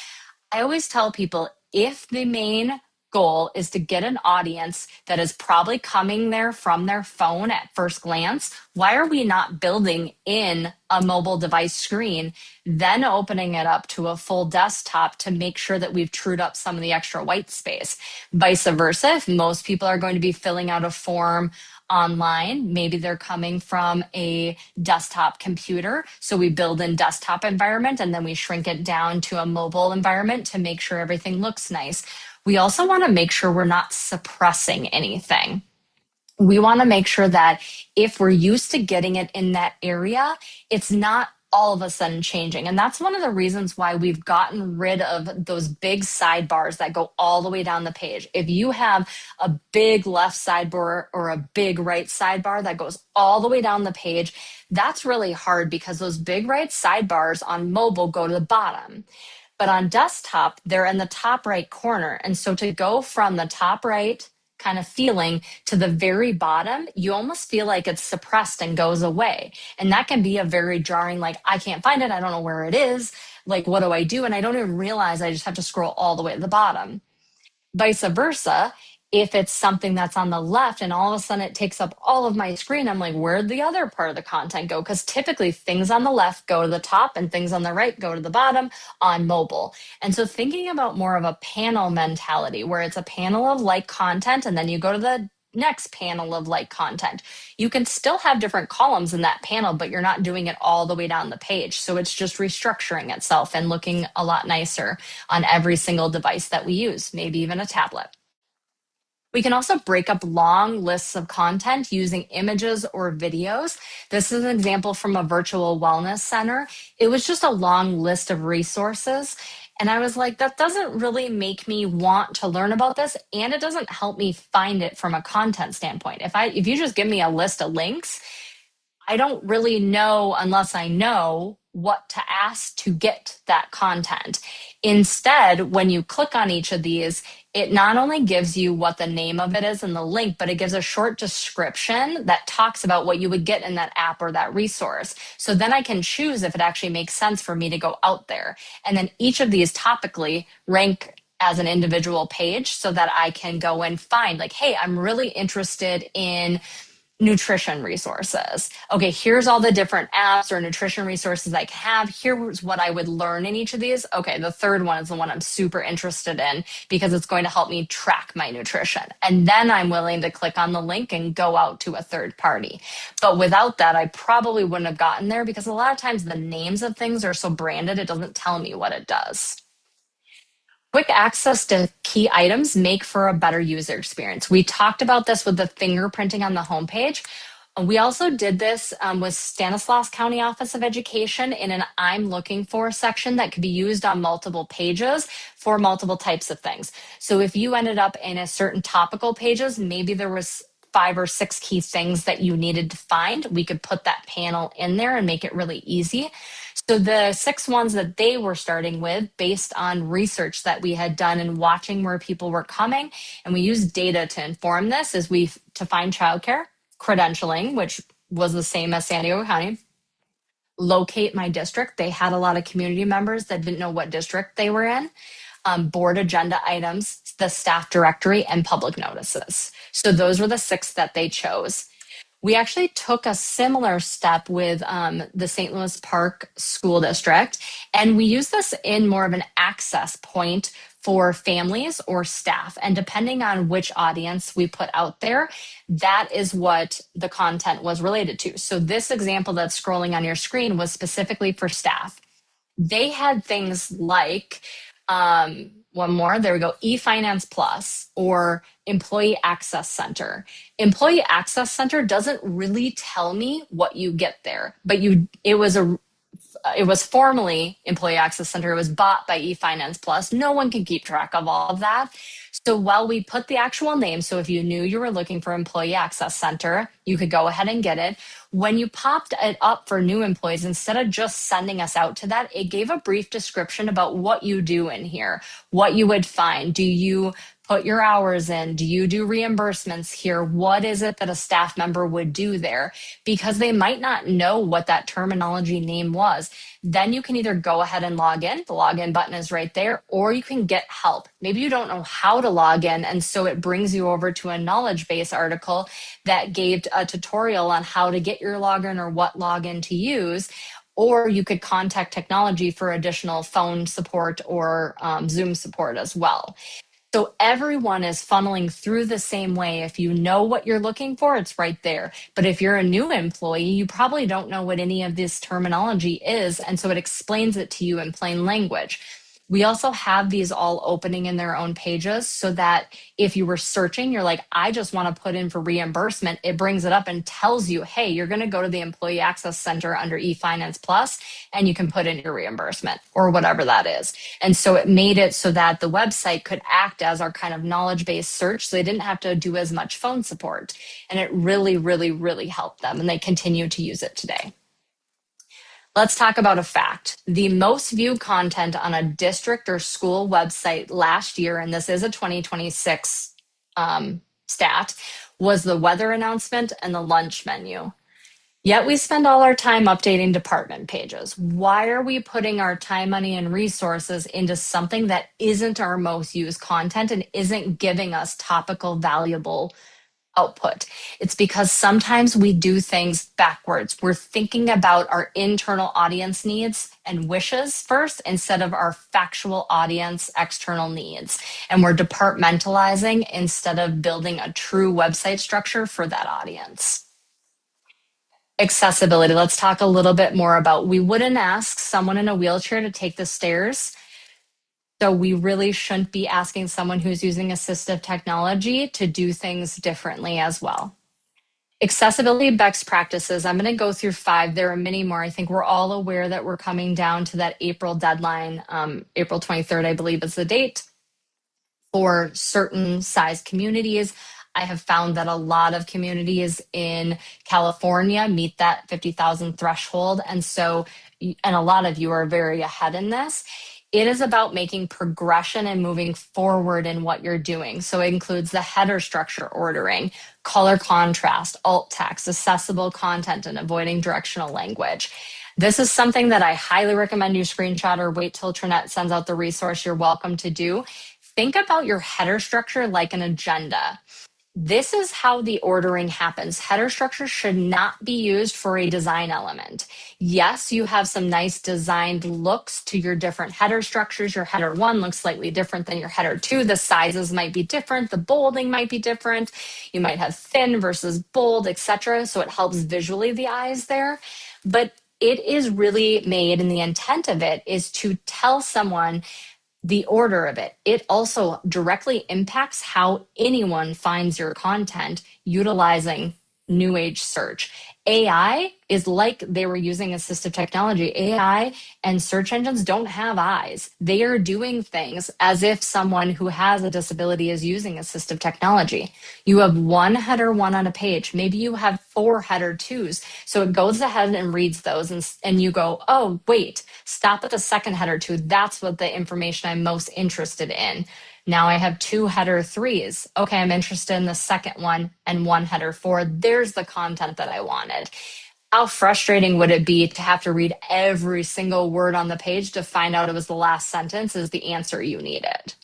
I always tell people if the main goal is to get an audience that is probably coming there from their phone at first glance, why are we not building in a mobile device screen, then opening it up to a full desktop to make sure that we've trued up some of the extra white space? Vice versa, if most people are going to be filling out a form online, maybe they're coming from a desktop computer. So we build in desktop environment and then we shrink it down to a mobile environment to make sure everything looks nice. We also want to make sure we're not suppressing anything. We want to make sure that if we're used to getting it in that area, it's not all of a sudden changing. And that's one of the reasons why we've gotten rid of those big sidebars that go all the way down the page. If you have a big left sidebar or a big right sidebar that goes all the way down the page, that's really hard because those big right sidebars on mobile go to the bottom. But on desktop, they're in the top right corner. And so to go from the top right kind of feeling to the very bottom, you almost feel like it's suppressed and goes away. And that can be a very jarring, like, I can't find it. I don't know where it is. Like, what do I do? And I don't even realize I just have to scroll all the way to the bottom. Vice versa, If it's something that's on the left and all of a sudden it takes up all of my screen, I'm like, where'd the other part of the content go? Because typically things on the left go to the top and things on the right go to the bottom on mobile. And so thinking about more of a panel mentality where it's a panel of like content and then you go to the next panel of like content. You can still have different columns in that panel, but you're not doing it all the way down the page. So it's just restructuring itself and looking a lot nicer on every single device that we use, maybe even a tablet. We can also break up long lists of content using images or videos. This is an example from a virtual wellness center. It was just a long list of resources. And I was like, that doesn't really make me want to learn about this. And it doesn't help me find it from a content standpoint. If you just give me a list of links, I don't really know unless I know what to ask to get that content. Instead, when you click on each of these, it not only gives you what the name of it is and the link, but it gives a short description that talks about what you would get in that app or that resource. So then I can choose if it actually makes sense for me to go out there. And then each of these topically rank as an individual page so that I can go and find, like, hey, I'm really interested in nutrition resources. Okay, here's all the different apps or nutrition resources I can have. Here's what I would learn in each of these. Okay, the third one is the one I'm super interested in because it's going to help me track my nutrition. And then I'm willing to click on the link and go out to a third party. But without that, I probably wouldn't have gotten there because a lot of times the names of things are so branded, it doesn't tell me what it does. Quick access to key items make for a better user experience. We talked about this with the fingerprinting on the homepage. We also did this with Stanislaus County Office of Education in an I'm looking for section that could be used on multiple pages for multiple types of things. So if you ended up in a certain topical pages, maybe there was 5 or 6 key things that you needed to find, we could put that panel in there and make it really easy. So the 6 ones that they were starting with, based on research that we had done and watching where people were coming, and we used data to inform this, is we to find childcare, credentialing, which was the same as San Diego County, locate my district. They had a lot of community members that didn't know what district they were in, board agenda items, the staff directory, and public notices. So those were the 6 that they chose. We actually took a similar step with the St. Louis Park School District, and we use this in more of an access point for families or staff. And depending on which audience we put out there, that is what the content was related to. So this example that's scrolling on your screen was specifically for staff. They had things like one more, there we go, eFinance Plus or Employee Access Center. Employee Access Center doesn't really tell me what you get there, but it was formerly Employee Access Center. It was bought by eFinance Plus. No one can keep track of all of that. So while we put the actual name, so if you knew you were looking for Employee Access Center, you could go ahead and get it. When you popped it up for new employees, instead of just sending us out to that, it gave a brief description about what you do in here, what you would find. Do you put your hours in? Do you do reimbursements here? What is it that a staff member would do there? Because they might not know what that terminology name was. Then you can either go ahead and log in. The login button is right there, or you can get help. Maybe you don't know how to log in, and so it brings you over to a knowledge base article that gave a tutorial on how to get your login or what login to use. Or you could contact technology for additional phone support or Zoom support as well. So everyone is funneling through the same way. If you know what you're looking for, it's right there. But if you're a new employee, you probably don't know what any of this terminology is. And so it explains it to you in plain language. We also have these all opening in their own pages so that if you were searching, you're like, I just want to put in for reimbursement. It brings it up and tells you, hey, you're going to go to the Employee Access Center under eFinance Plus, and you can put in your reimbursement or whatever that is. And so it made it so that the website could act as our kind of knowledge-based search. So they didn't have to do as much phone support. And it really, really, really helped them. And they continue to use it today. Let's talk about a fact. The most viewed content on a district or school website last year, and this is a 2026 stat, was the weather announcement and the lunch menu. Yet we spend all our time updating department pages. Why are we putting our time, money, and resources into something that isn't our most used content and isn't giving us topical, valuable output? It's because sometimes we do things backwards. We're thinking about our internal audience needs and wishes first instead of our factual audience external needs. And we're departmentalizing instead of building a true website structure for that audience. Accessibility. Let's talk a little bit more about, we wouldn't ask someone in a wheelchair to take the stairs. So we really shouldn't be asking someone who's using assistive technology to do things differently as well. Accessibility best practices. I'm going to go through 5. There are many more. I think we're all aware that we're coming down to that April deadline. April 23rd, I believe, is the date for certain size communities. I have found that a lot of communities in California meet that 50,000 threshold. And so, and a lot of you are very ahead in this. It is about making progression and moving forward in what you're doing. So it includes the header structure ordering, color contrast, alt text, accessible content, and avoiding directional language. This is something that I highly recommend you screenshot or wait till Trinette sends out the resource. You're welcome to do. Think about your header structure like an agenda. This is how the ordering happens. Header structure should not be used for a design element. Yes, you have some nice designed looks to your different header structures. Your header 1 looks slightly different than your header 2. The sizes might be different. The bolding might be different. You might have thin versus bold, etc. So it helps visually the eyes there. But it is really made, and the intent of it is to tell someone the order of it. It also directly impacts how anyone finds your content utilizing new age search. AI is like they were using assistive technology. AI and search engines don't have eyes. They are doing things as if someone who has a disability is using assistive technology. You have one header 1 on a page. Maybe you have 4 header 2s. So it goes ahead and reads those, and you go, oh, wait, stop at the second header 2. That's what the information I'm most interested in. Now I have 2 header 3s. Okay, I'm interested in the second one and 1 header 4. There's the content that I wanted. How frustrating would it be to have to read every single word on the page to find out it was the last sentence is the answer you needed?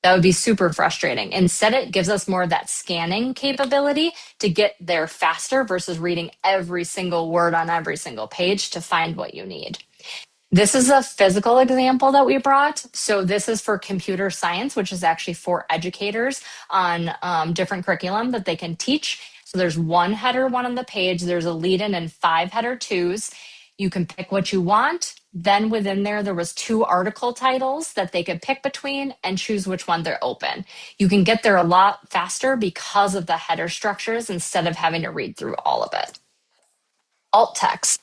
That would be super frustrating. Instead, it gives us more of that scanning capability to get there faster versus reading every single word on every single page to find what you need. This is a physical example that we brought. So this is for computer science, which is actually for educators on different curriculum that they can teach. So there's 1 header 1 on the page. There's a lead in and 5 header 2s. You can pick what you want. Then within there was 2 article titles that they could pick between and choose which one they're open. You can get there a lot faster because of the header structures instead of having to read through all of it. Alt text.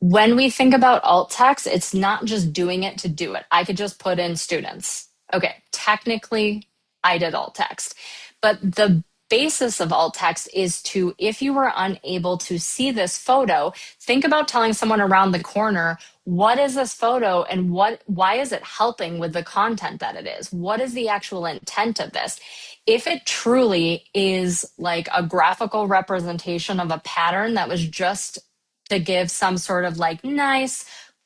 When we think about alt text, it's not just doing it to do it. I could just put in students. Okay, technically, I did alt text. But the basis of alt text is to, if you were unable to see this photo, think about telling someone around the corner, what is this photo and why is it helping with the content that it is? What is the actual intent of this? If it truly is like a graphical representation of a pattern that was just to give some sort of like nice,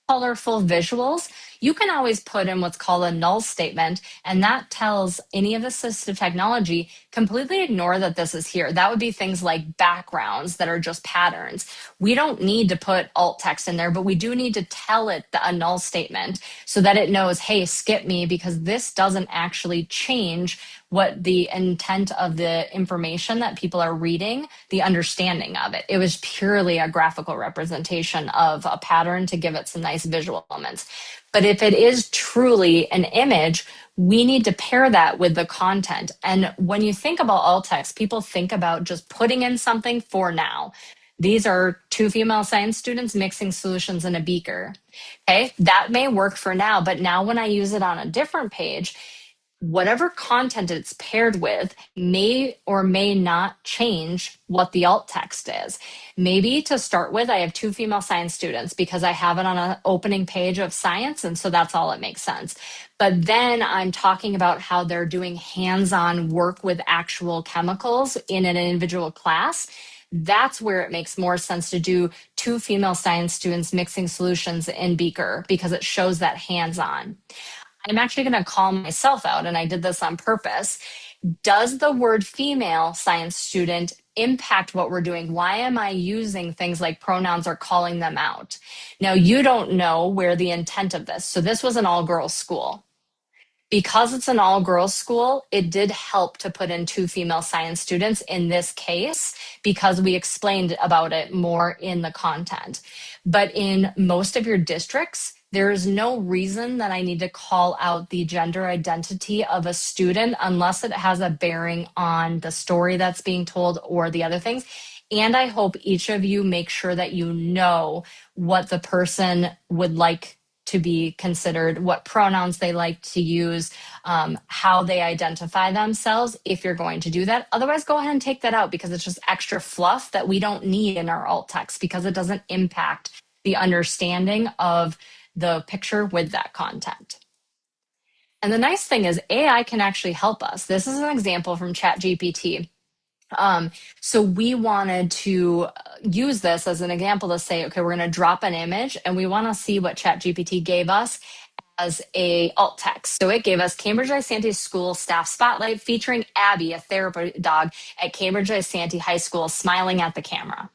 colorful visuals, you can always put in what's called a null statement. And that tells any of the assistive technology, completely ignore that this is here. That would be things like backgrounds that are just patterns. We don't need to put alt text in there, but we do need to tell it a null statement so that it knows, hey, skip me, because this doesn't actually change what the intent of the information that people are reading, the understanding of it. It was purely a graphical representation of a pattern to give it some nice visual elements. But if it is truly an image, we need to pair that with the content. And when you think about alt text, people think about just putting in something for now. These are 2 female science students mixing solutions in a beaker. Okay, that may work for now, but now when I use it on a different page, whatever content it's paired with may or may not change what the alt text is. Maybe to start with, I have 2 female science students because I have it on an opening page of science, and so that's all it makes sense. But then I'm talking about how they're doing hands-on work with actual chemicals in an individual class. That's where it makes more sense to do two female science students mixing solutions in beaker because it shows that hands-on. I'm actually going to call myself out, and I did this on purpose. Does the word female science student impact what we're doing? Why am I using things like pronouns or calling them out? Now, you don't know where the intent of this. So this was an all-girls school. Because it's an all girls school, it did help to put in two female science students in this case because we explained about it more in the content. But in most of your districts, there is no reason that I need to call out the gender identity of a student unless it has a bearing on the story that's being told or the other things. And I hope each of you make sure that you know what the person would like to be considered, what pronouns they like to use, how they identify themselves if you're going to do that. Otherwise, go ahead and take that out because it's just extra fluff that we don't need in our alt text because it doesn't impact the understanding of the picture with that content. And the nice thing is AI can actually help us. This is an example from ChatGPT. So we wanted to use this as an example to say, okay, we're going to drop an image and we want to see what ChatGPT gave us as a alt text. So it gave us Cambridge Isanti School staff spotlight featuring Abby, a therapy dog at Cambridge Isanti High School, smiling at the camera.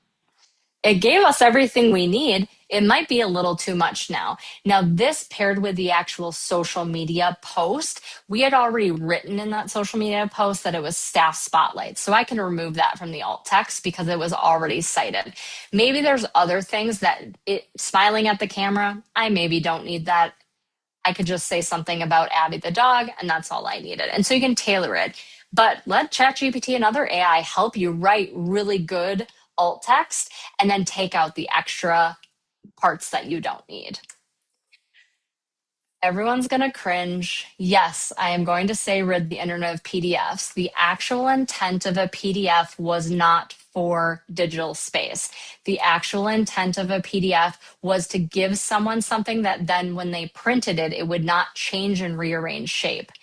It gave us everything we need. It might be a little too much now. Now, this paired with the actual social media post, we had already written in that social media post that it was staff spotlight. So I can remove that from the alt text because it was already cited. Maybe there's other things that smiling at the camera, I maybe don't need that. I could just say something about Abby the dog, and that's all I needed. And so you can tailor it. But let ChatGPT and other AI help you write really good alt text and then take out the extra parts that you don't need. Everyone's going to cringe. Yes, I am going to say rid the internet of PDFs. The actual intent of a PDF was not for digital space. The actual intent of a PDF was to give someone something that then when they printed it, it would not change and rearrange shape.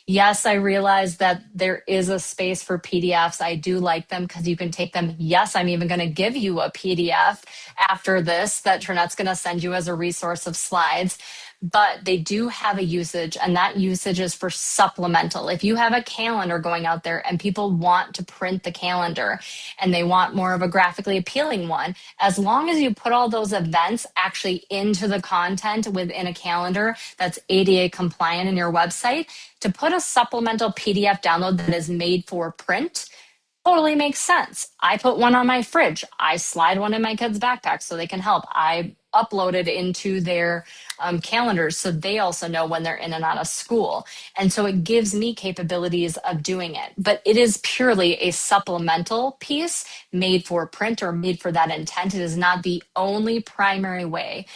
Yes, I realize that there is a space for PDFs. I do like them because you can take them. Yes, I'm even going to give you a PDF after this that Trinette's going to send you as a resource of slides. But they do have a usage, and that usage is for supplemental. If you have a calendar going out there and people want to print the calendar and they want more of a graphically appealing one, as long as you put all those events actually into the content within a calendar that's ADA compliant in your website, to put a supplemental PDF download that is made for print totally makes sense. I put one on my fridge. I slide one in my kids' backpacks so they can help. I upload it into their calendars so they also know when they're in and out of school. And so it gives me capabilities of doing it. But it is purely a supplemental piece made for print or made for that intent. It is not the only primary way.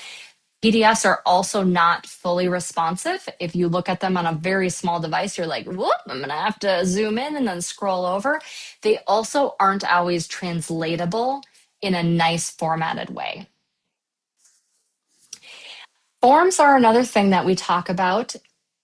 PDFs are also not fully responsive. If you look at them on a very small device, you're like, whoop, I'm going to have to zoom in and then scroll over. They also aren't always translatable in a nice formatted way. Forms are another thing that we talk about.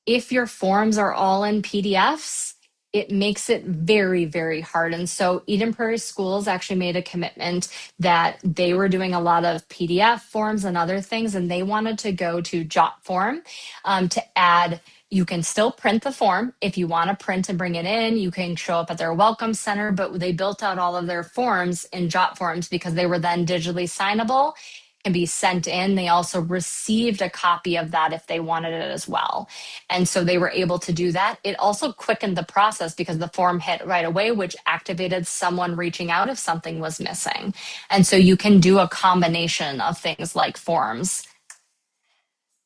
If your forms are all in PDFs, it makes it very, very hard. And so Eden Prairie Schools actually made a commitment that they were doing a lot of PDF forms and other things, and they wanted to go to JotForm to add. You can still print the form. If you want to print and bring it in, you can show up at their welcome center, but they built out all of their forms in JotForms because they were then digitally signable, can be sent in. They also received a copy of that if they wanted it as well. And so they were able to do that. It also quickened the process because the form hit right away, which activated someone reaching out if something was missing. And so you can do a combination of things like forms.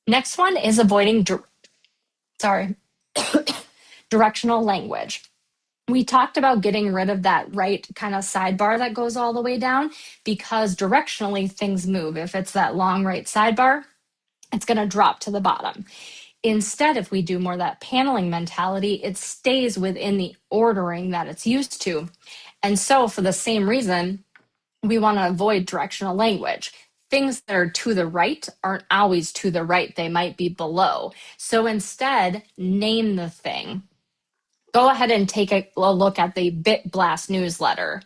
Next one is avoiding, directional language. We talked about getting rid of that right kind of sidebar that goes all the way down because directionally things move. If it's that long right sidebar, it's going to drop to the bottom. Instead, if we do more of that paneling mentality, it stays within the ordering that it's used to. And so for the same reason, we want to avoid directional language. Things that are to the right aren't always to the right. They might be below. So instead, name the thing. Go ahead and take a look at the Bit Blast newsletter.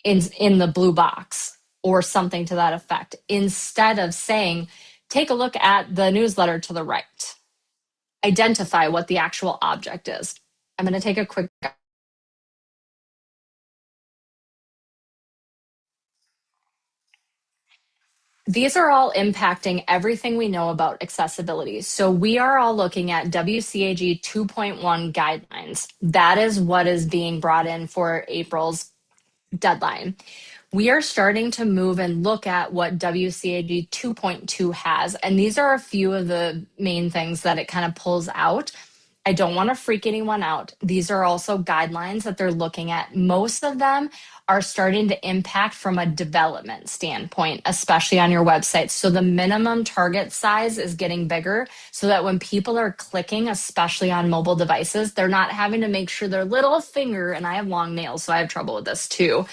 in the blue box or something to that effect, instead of saying, take a look at the newsletter to the right. Identify what the actual object is. I'm going to take a quick. These are all impacting everything we know about accessibility. So we are all looking at WCAG 2.1 guidelines. That is what is being brought in for April's deadline. We are starting to move and look at what WCAG 2.2 has. And these are a few of the main things that it kind of pulls out. I don't want to freak anyone out. These are also guidelines that they're looking at. Most of them are starting to impact from a development standpoint, especially on your website. So the minimum target size is getting bigger so that when people are clicking, especially on mobile devices, they're not having to make sure their little finger, and I have long nails, so I have trouble with this too,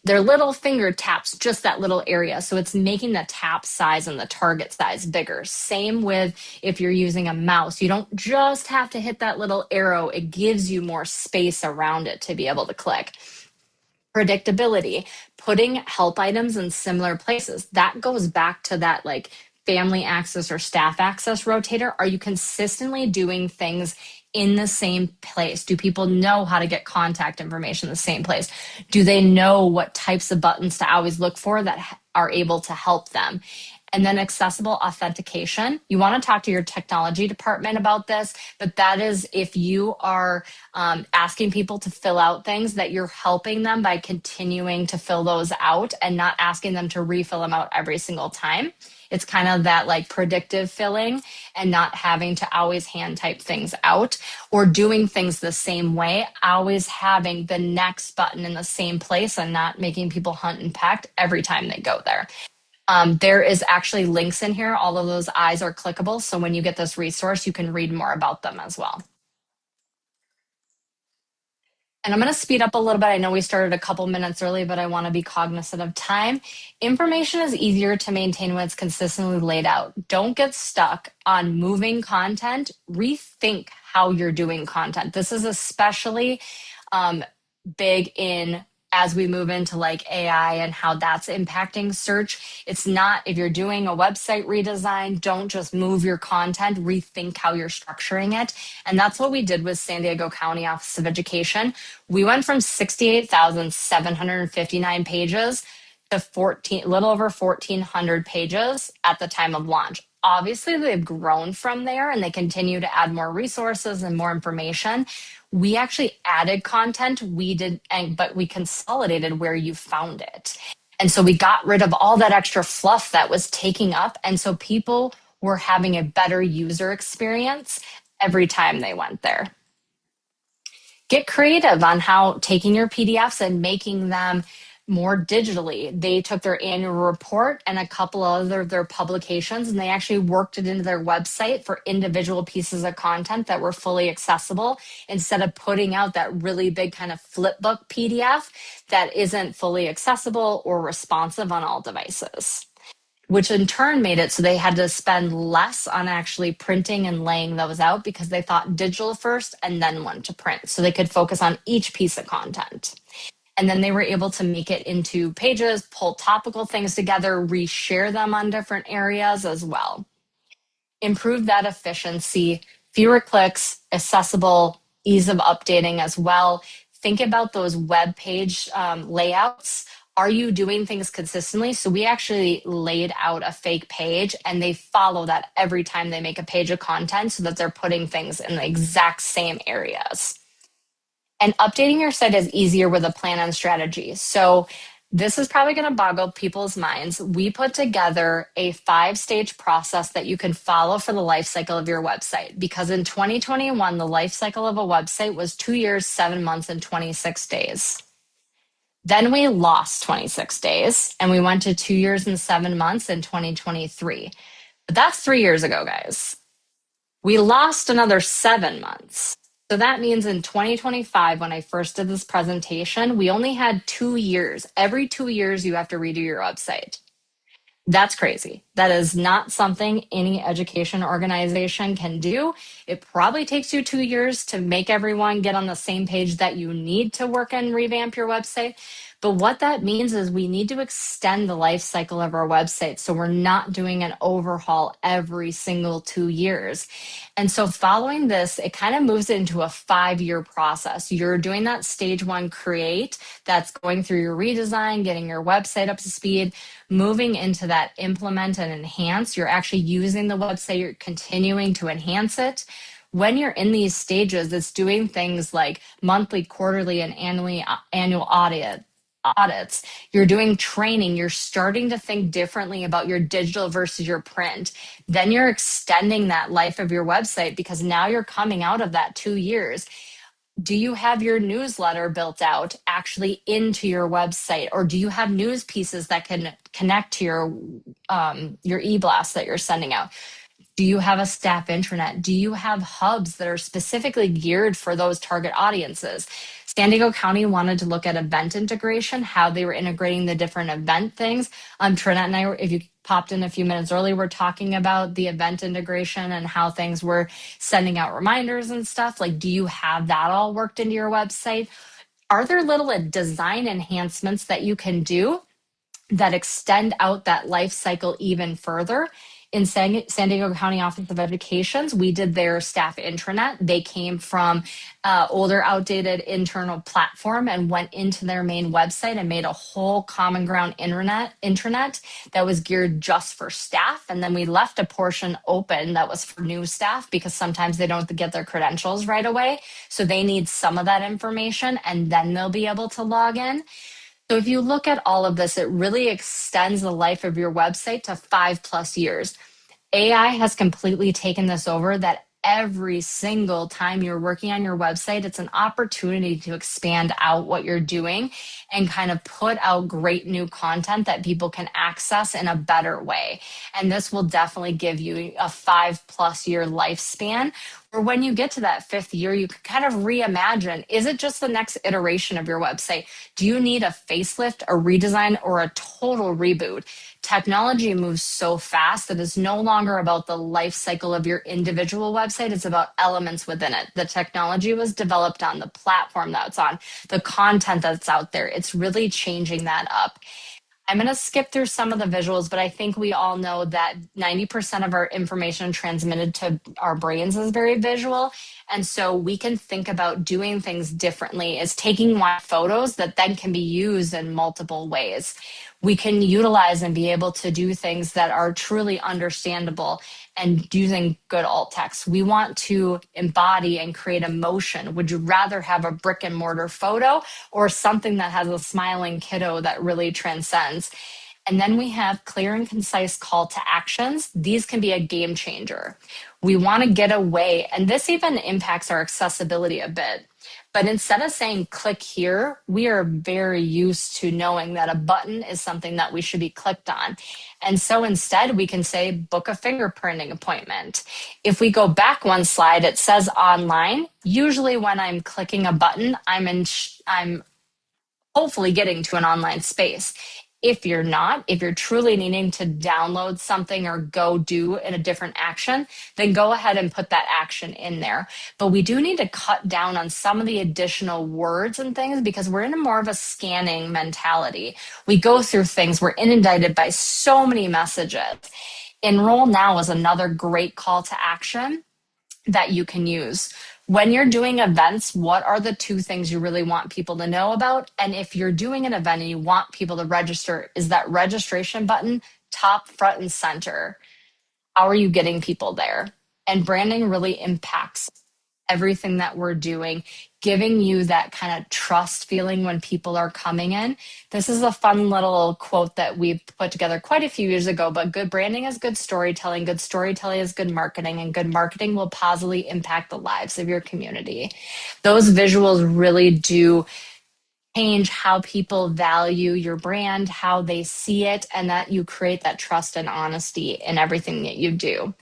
their little finger taps just that little area. So it's making the tap size and the target size bigger. Same with if you're using a mouse. You don't just have to hit that little arrow. It gives you more space around it to be able to click. Predictability, putting help items in similar places. That goes back to that like family access or staff access rotator. Are you consistently doing things in the same place? Do people know how to get contact information in the same place? Do they know what types of buttons to always look for that are able to help them? And then accessible authentication. You want to talk to your technology department about this, but that is if you are asking people to fill out things, that you're helping them by continuing to fill those out and not asking them to refill them out every single time. It's kind of that like predictive filling and not having to always hand type things out or doing things the same way, always having the next button in the same place and not making people hunt and peck every time they go there. There is actually links in here. All of those eyes are clickable. So when you get this resource, you can read more about them as well. And I'm going to speed up a little bit. I know we started a couple minutes early, but I want to be cognizant of time. Information is easier to maintain when it's consistently laid out. Don't get stuck on moving content. Rethink how you're doing content. This is especially big in as we move into like AI and how that's impacting search. It's not, if you're doing a website redesign, don't just move your content, rethink how you're structuring it. And that's what we did with San Diego County Office of Education. We went from 68,759 pages to 14, little over 1,400 pages at the time of launch. Obviously, they've grown from there and they continue to add more resources and more information. We actually added content, but we consolidated where you found it. And so we got rid of all that extra fluff that was taking up. And so people were having a better user experience every time they went there. Get creative on how taking your PDFs and making them more digitally. They took their annual report and a couple of their publications, and they actually worked it into their website for individual pieces of content that were fully accessible instead of putting out that really big kind of flip book PDF that isn't fully accessible or responsive on all devices, which in turn made it so they had to spend less on actually printing and laying those out because they thought digital first and then went to print. So they could focus on each piece of content. And then they were able to make it into pages, pull topical things together, reshare them on different areas as well. Improve that efficiency, fewer clicks, accessible, ease of updating as well. Think about those web page layouts. Are you doing things consistently? So we actually laid out a fake page and they follow that every time they make a page of content so that they're putting things in the exact same areas. And updating your site is easier with a plan and strategy. So this is probably going to boggle people's minds. We put together a 5-stage process that you can follow for the life cycle of your website. Because in 2021, the life cycle of a website was 2 years, 7 months, and 26 days. Then we lost 26 days and we went to 2 years and 7 months in 2023. But that's 3 years ago, guys. We lost another 7 months. So that means in 2025, when I first did this presentation, we only had 2 years. Every 2 years, you have to redo your website. That's crazy. That is not something any education organization can do. It probably takes you 2 years to make everyone get on the same page that you need to work and revamp your website. But what that means is we need to extend the life cycle of our website. So we're not doing an overhaul every single 2 years. And so following this, it kind of moves into a 5 year process. You're doing that stage one create, that's going through your redesign, getting your website up to speed, moving into that implement and enhance. You're actually using the website, you're continuing to enhance it. When you're in these stages, it's doing things like monthly, quarterly, and annual audits. You're doing training. You're starting to think differently about your digital versus your print. Then you're extending that life of your website because now you're coming out of that 2 years. Do you have your newsletter built out actually into your website, or do you have news pieces that can connect to your e-blast that you're sending out? Do you have a staff intranet? Do you have hubs that are specifically geared for those target audiences? San Diego County wanted to look at event integration, how they were integrating the different event things. Trinette and I, if you popped in a few minutes early, we're talking about the event integration and how things were sending out reminders and stuff. Like, do you have that all worked into your website? Are there little design enhancements that you can do that extend out that life cycle even further? In San Diego County Office of Education's, we did their staff intranet. They came from older, outdated internal platform and went into their main website and made a whole common ground intranet that was geared just for staff. And then we left a portion open that was for new staff because sometimes they don't get their credentials right away. So they need some of that information and then they'll be able to log in. So if you look at all of this, it really extends the life of your website to 5+ years. AI has completely taken this over, that every single time you're working on your website, it's an opportunity to expand out what you're doing and kind of put out great new content that people can access in a better way. And this will definitely give you a 5+ year lifespan. Or when you get to that 5th year, you can kind of reimagine, is it just the next iteration of your website? Do you need a facelift, a redesign, or a total reboot? Technology moves so fast that it's no longer about the life cycle of your individual website. It's about elements within it. The technology was developed on the platform that it's on, the content that's out there. It's really changing that up. I'm going to skip through some of the visuals, but I think we all know that 90% of our information transmitted to our brains is very visual. And so we can think about doing things differently, is taking one photos that then can be used in multiple ways. We can utilize and be able to do things that are truly understandable and using good alt text. We want to embody and create emotion. Would you rather have a brick and mortar photo or something that has a smiling kiddo that really transcends? And then we have clear and concise call to actions. These can be a game changer. We want to get away, and this even impacts our accessibility a bit. But instead of saying click here, we are very used to knowing that a button is something that we should be clicked on. And so instead, we can say book a fingerprinting appointment. If we go back one slide, it says online. Usually when I'm clicking a button, I'm hopefully getting to an online space. If you're not, if you're truly needing to download something or go do in a different action, then go ahead and put that action in there. But we do need to cut down on some of the additional words and things because we're in a more of a scanning mentality. We go through things, we're inundated by so many messages. Enroll now is another great call to action that you can use. When you're doing events, what are the 2 things you really want people to know about? And if you're doing an event and you want people to register, is that registration button top, front, and center? How are you getting people there? And branding really impacts everything that we're doing, giving you that kind of trust feeling when people are coming in. This is a fun little quote that we've put together quite a few years ago, but good branding is good storytelling is good marketing, and good marketing will positively impact the lives of your community. Those visuals really do change how people value your brand, how they see it, and that you create that trust and honesty in everything that you do.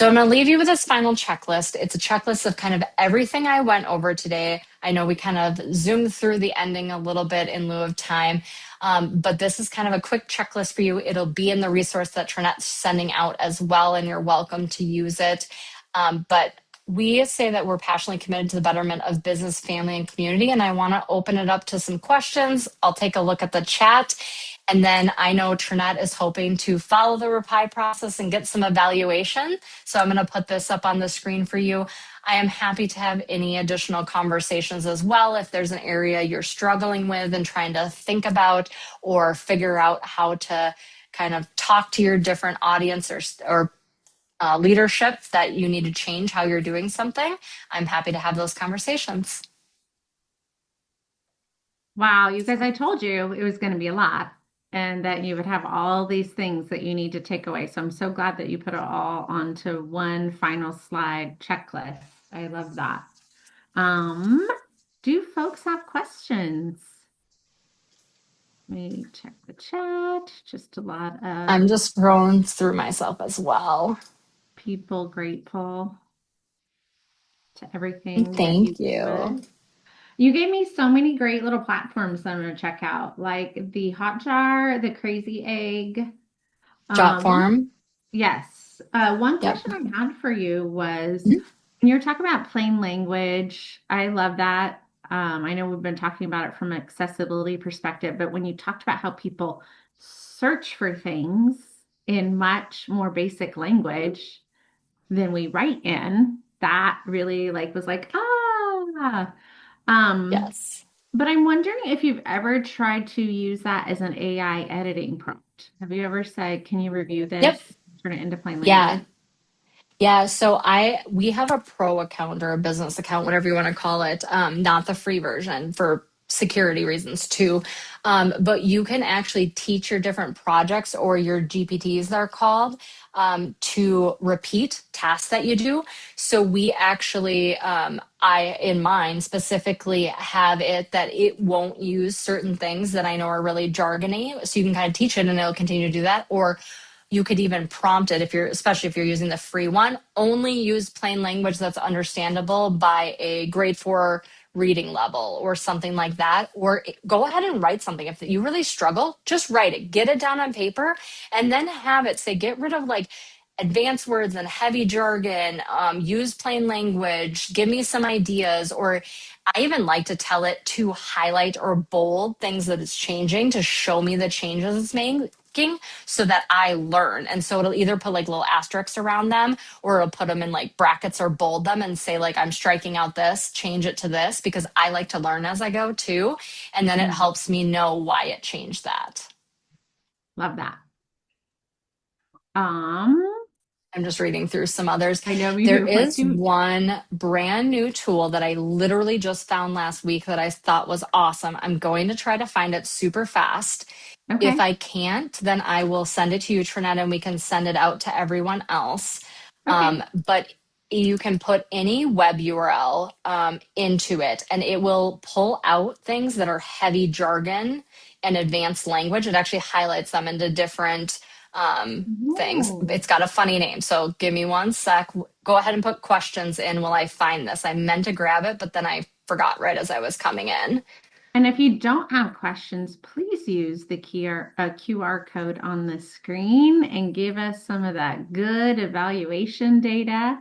So I'm going to leave you with this final checklist. It's a checklist of kind of everything I went over today. I know we kind of zoomed through the ending a little bit in lieu of time, but this is kind of a quick checklist for you. It'll be in the resource that Trinette's sending out as well, and you're welcome to use it. But we say that we're passionately committed to the betterment of business, family, and community. And I want to open it up to some questions. I'll take a look at the chat. And then I know Trinette is hoping to follow the reply process and get some evaluation. So I'm going to put this up on the screen for you. I am happy to have any additional conversations as well. If there's an area you're struggling with and trying to think about or figure out how to kind of talk to your different audience or leadership that you need to change how you're doing something, I'm happy to have those conversations. Wow, you guys, I told you it was going to be a lot and that you would have all these things that you need to take away. So I'm so glad that you put it all onto one final slide checklist. I love that. Um, do folks have questions? Let me check the chat. Just a lot I'm of just scrolling through myself as well. people grateful to everything that you Thank you. said. You gave me so many great little platforms that I'm going to check out, like the Hotjar, the Crazy Egg. Jot One, form. yes. One Yep. question I had for you was Mhm. when you're talking about plain language, I love that. I know we've been talking about it from an accessibility perspective, but when you talked about how people search for things in much more basic language than we write in, that really like was like, ah. Um, Yes. but I'm wondering if you've ever tried to use that as an AI editing prompt. Have you ever said, can you review Yep. this, turn it into plain Yeah. language? Yeah, so we have a pro account or a business account, whatever you want to call it, not the free version for security reasons too. But you can actually teach your different projects or your GPTs, they're called, to repeat tasks that you do. So we actually, I in mine specifically have it that it won't use certain things that I know are really jargony. So you can kind of teach it and it'll continue to do that. Or you could even prompt it if you're, especially if you're using the free one, only use plain language that's understandable by a grade 4 reading level or something like that. Or go ahead and write something. If you really struggle, just write it, get it down on paper, and then have it say, get rid of like advanced words and heavy jargon, use plain language, give me some ideas. Or I even like to tell it to highlight or bold things that it's changing to show me the changes it's making so that I learn. And so it'll either put like little asterisks around them or it'll put them in like brackets or bold them and say like, I'm striking out this, change it to this, because I like to learn as I go too. And then it Mm, helps me know why it changed that. love that. Um, I'm just reading through some others. I know you There do. What is do? one brand new tool that I literally just found last week that I thought was awesome. I'm going to try to find it super fast. If Okay. I can't, then I will send it to you, Trinette, and we can send it out to everyone else. Okay. But you can put any web URL into it, and it will pull out things that are heavy jargon and advanced language. It actually highlights them into different things. Ooh. It's got a funny name. So give me one sec. Go ahead and put questions in while I find this. I meant to grab it, but then I forgot right as I was coming in. And if you don't have questions, please use the QR code on the screen and give us some of that good evaluation data.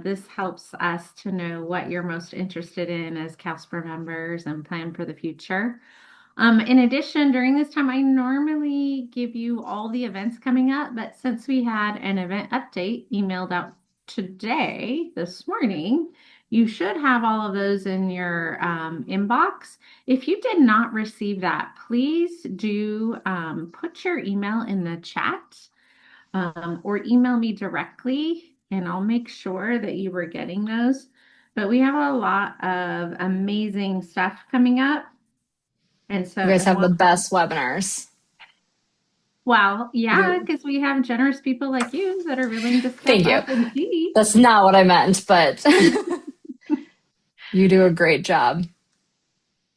This helps us to know what you're most interested in as CalSPER members and plan for the future. In addition, during this time, I normally give you all the events coming up, but since we had an event update emailed out today, this morning, you should have all of those in your inbox. If you did not receive that, please do put your email in the chat or email me directly, and I'll make sure that you were getting those. But we have a lot of amazing stuff coming up. And so, You guys and have the one, best webinars. well, yeah, You, because we have generous people like you that are willing to step thank you. up and teach. That's not what I meant, but you do a great job.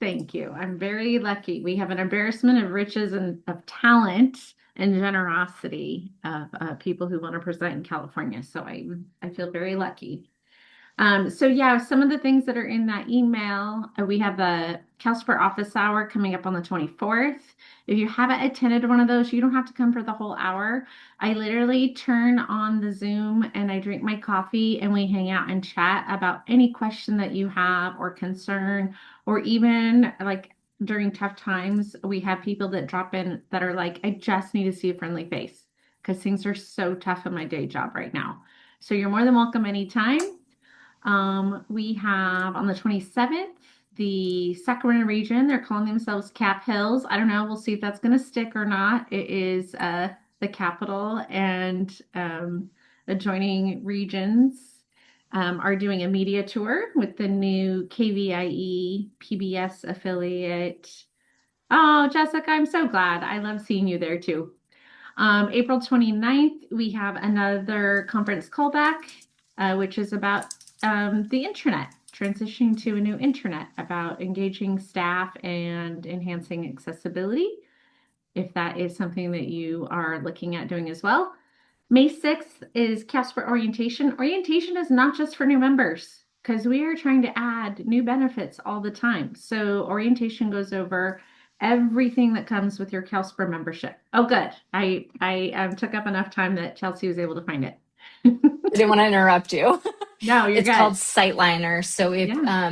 Thank you. I'm very lucky. We have an embarrassment of riches and of talent and generosity of people who want to present in California. So I feel very lucky. So yeah, some of the things that are in that email, we have the CalSport office hour coming up on the 24th. If you haven't attended one of those, you don't have to come for the whole hour. I literally turn on the Zoom and I drink my coffee and we hang out and chat about any question that you have or concern, or even like during tough times, we have people that drop in that are like, I just need to see a friendly face because things are so tough in my day job right now. So you're more than welcome anytime. We have on the 27th, the Sacramento region. They're calling themselves Cap Hills. I don't know. We'll see if that's going to stick or not. It is the capital and adjoining regions are doing a media tour with the new KVIE PBS affiliate. Oh, Jessica, I'm so glad. I love seeing you there too. April 29th, we have another conference callback, which is about the intranet, transitioning to a new intranet, about engaging staff and enhancing accessibility, if that is something that you are looking at doing as well. May 6th is Casper Orientation. Orientation is not just for new members because we are trying to add new benefits all the time. So orientation goes over everything that comes with your CalSPR membership. Oh, good. I took up enough time that Chelsea was able to find it. I didn't want to interrupt you. No, you're It's called good. Sightliner. So if Yeah.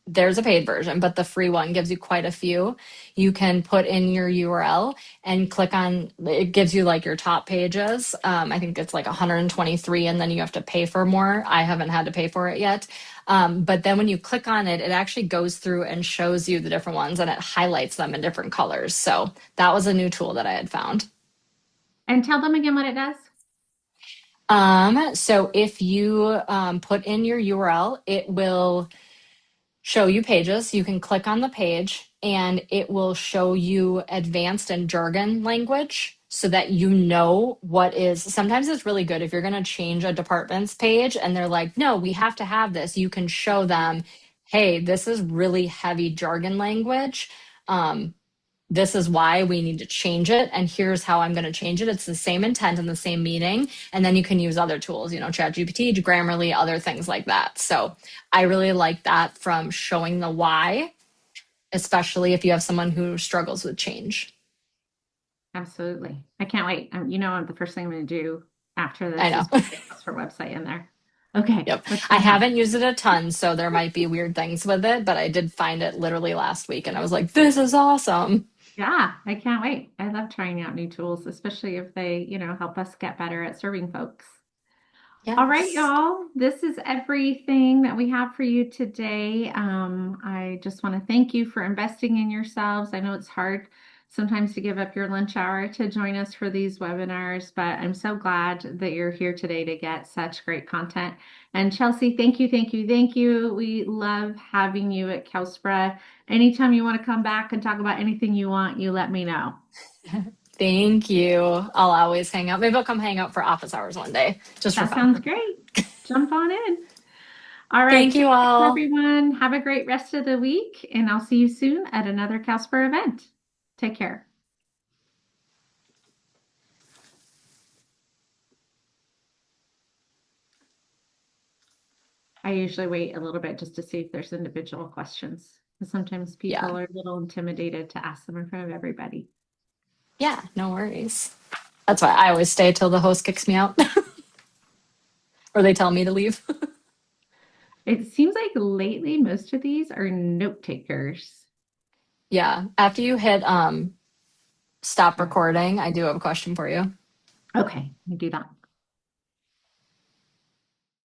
there's a paid version, but the free one gives you quite a few. You can put in your URL and click on it, gives you like your top pages. I think it's like 123, and then you have to pay for more. I haven't had to pay for it yet. But then when you click on it, it actually goes through and shows you the different ones and it highlights them in different colors. So that was a new tool that I had found. And tell them again what it does. So if you put in your URL, it will show you pages. You can click on the page and it will show you advanced and jargon language so that you know what is. Sometimes it's really good if you're going to change a department's page and they're like, no, we have to have this. You can show them, hey, this is really heavy jargon language. Um, this is why we need to change it, and here's how I'm going to change it. It's the same intent and the same meaning, and then you can use other tools, ChatGPT, Grammarly, other things like that. So I really like that, from showing the why, especially if you have someone who struggles with change. Absolutely. I can't wait. The first thing I'm going to do after I this know. is put the Casper website in there. Okay, Yep. what's I coming up? haven't used it a ton, so there might be weird things with it, but I did find it literally last week and I was like, this is awesome. Yeah, I can't wait. I love trying out new tools, especially if they, help us get better at serving folks. All right, Yes. y'all. This is everything that we have for you today. I just want to thank you for investing in yourselves. I know it's hard sometimes to give up your lunch hour to join us for these webinars, but I'm so glad that you're here today to get such great content. And Chelsea, thank you, thank you, thank you. We love having you at Calspra. Anytime you want to come back and talk about anything you want, you let me know. Thank you. I'll always hang out. Maybe I'll come hang out for office hours one day just for That fun. sounds great. Jump on in. All right. Thank you Take care, all. everyone. Have a great rest of the week, and I'll see you soon at another Casper event. Take care. I usually wait a little bit just to see if there's individual questions. Sometimes Yeah. people are a little intimidated to ask them in front of everybody. Yeah, no worries. That's why I always stay till the host kicks me out or they tell me to leave. It seems like lately most of these are note takers. Yeah. After you hit stop Oh, recording, I do have a question for you. okay, let me do that.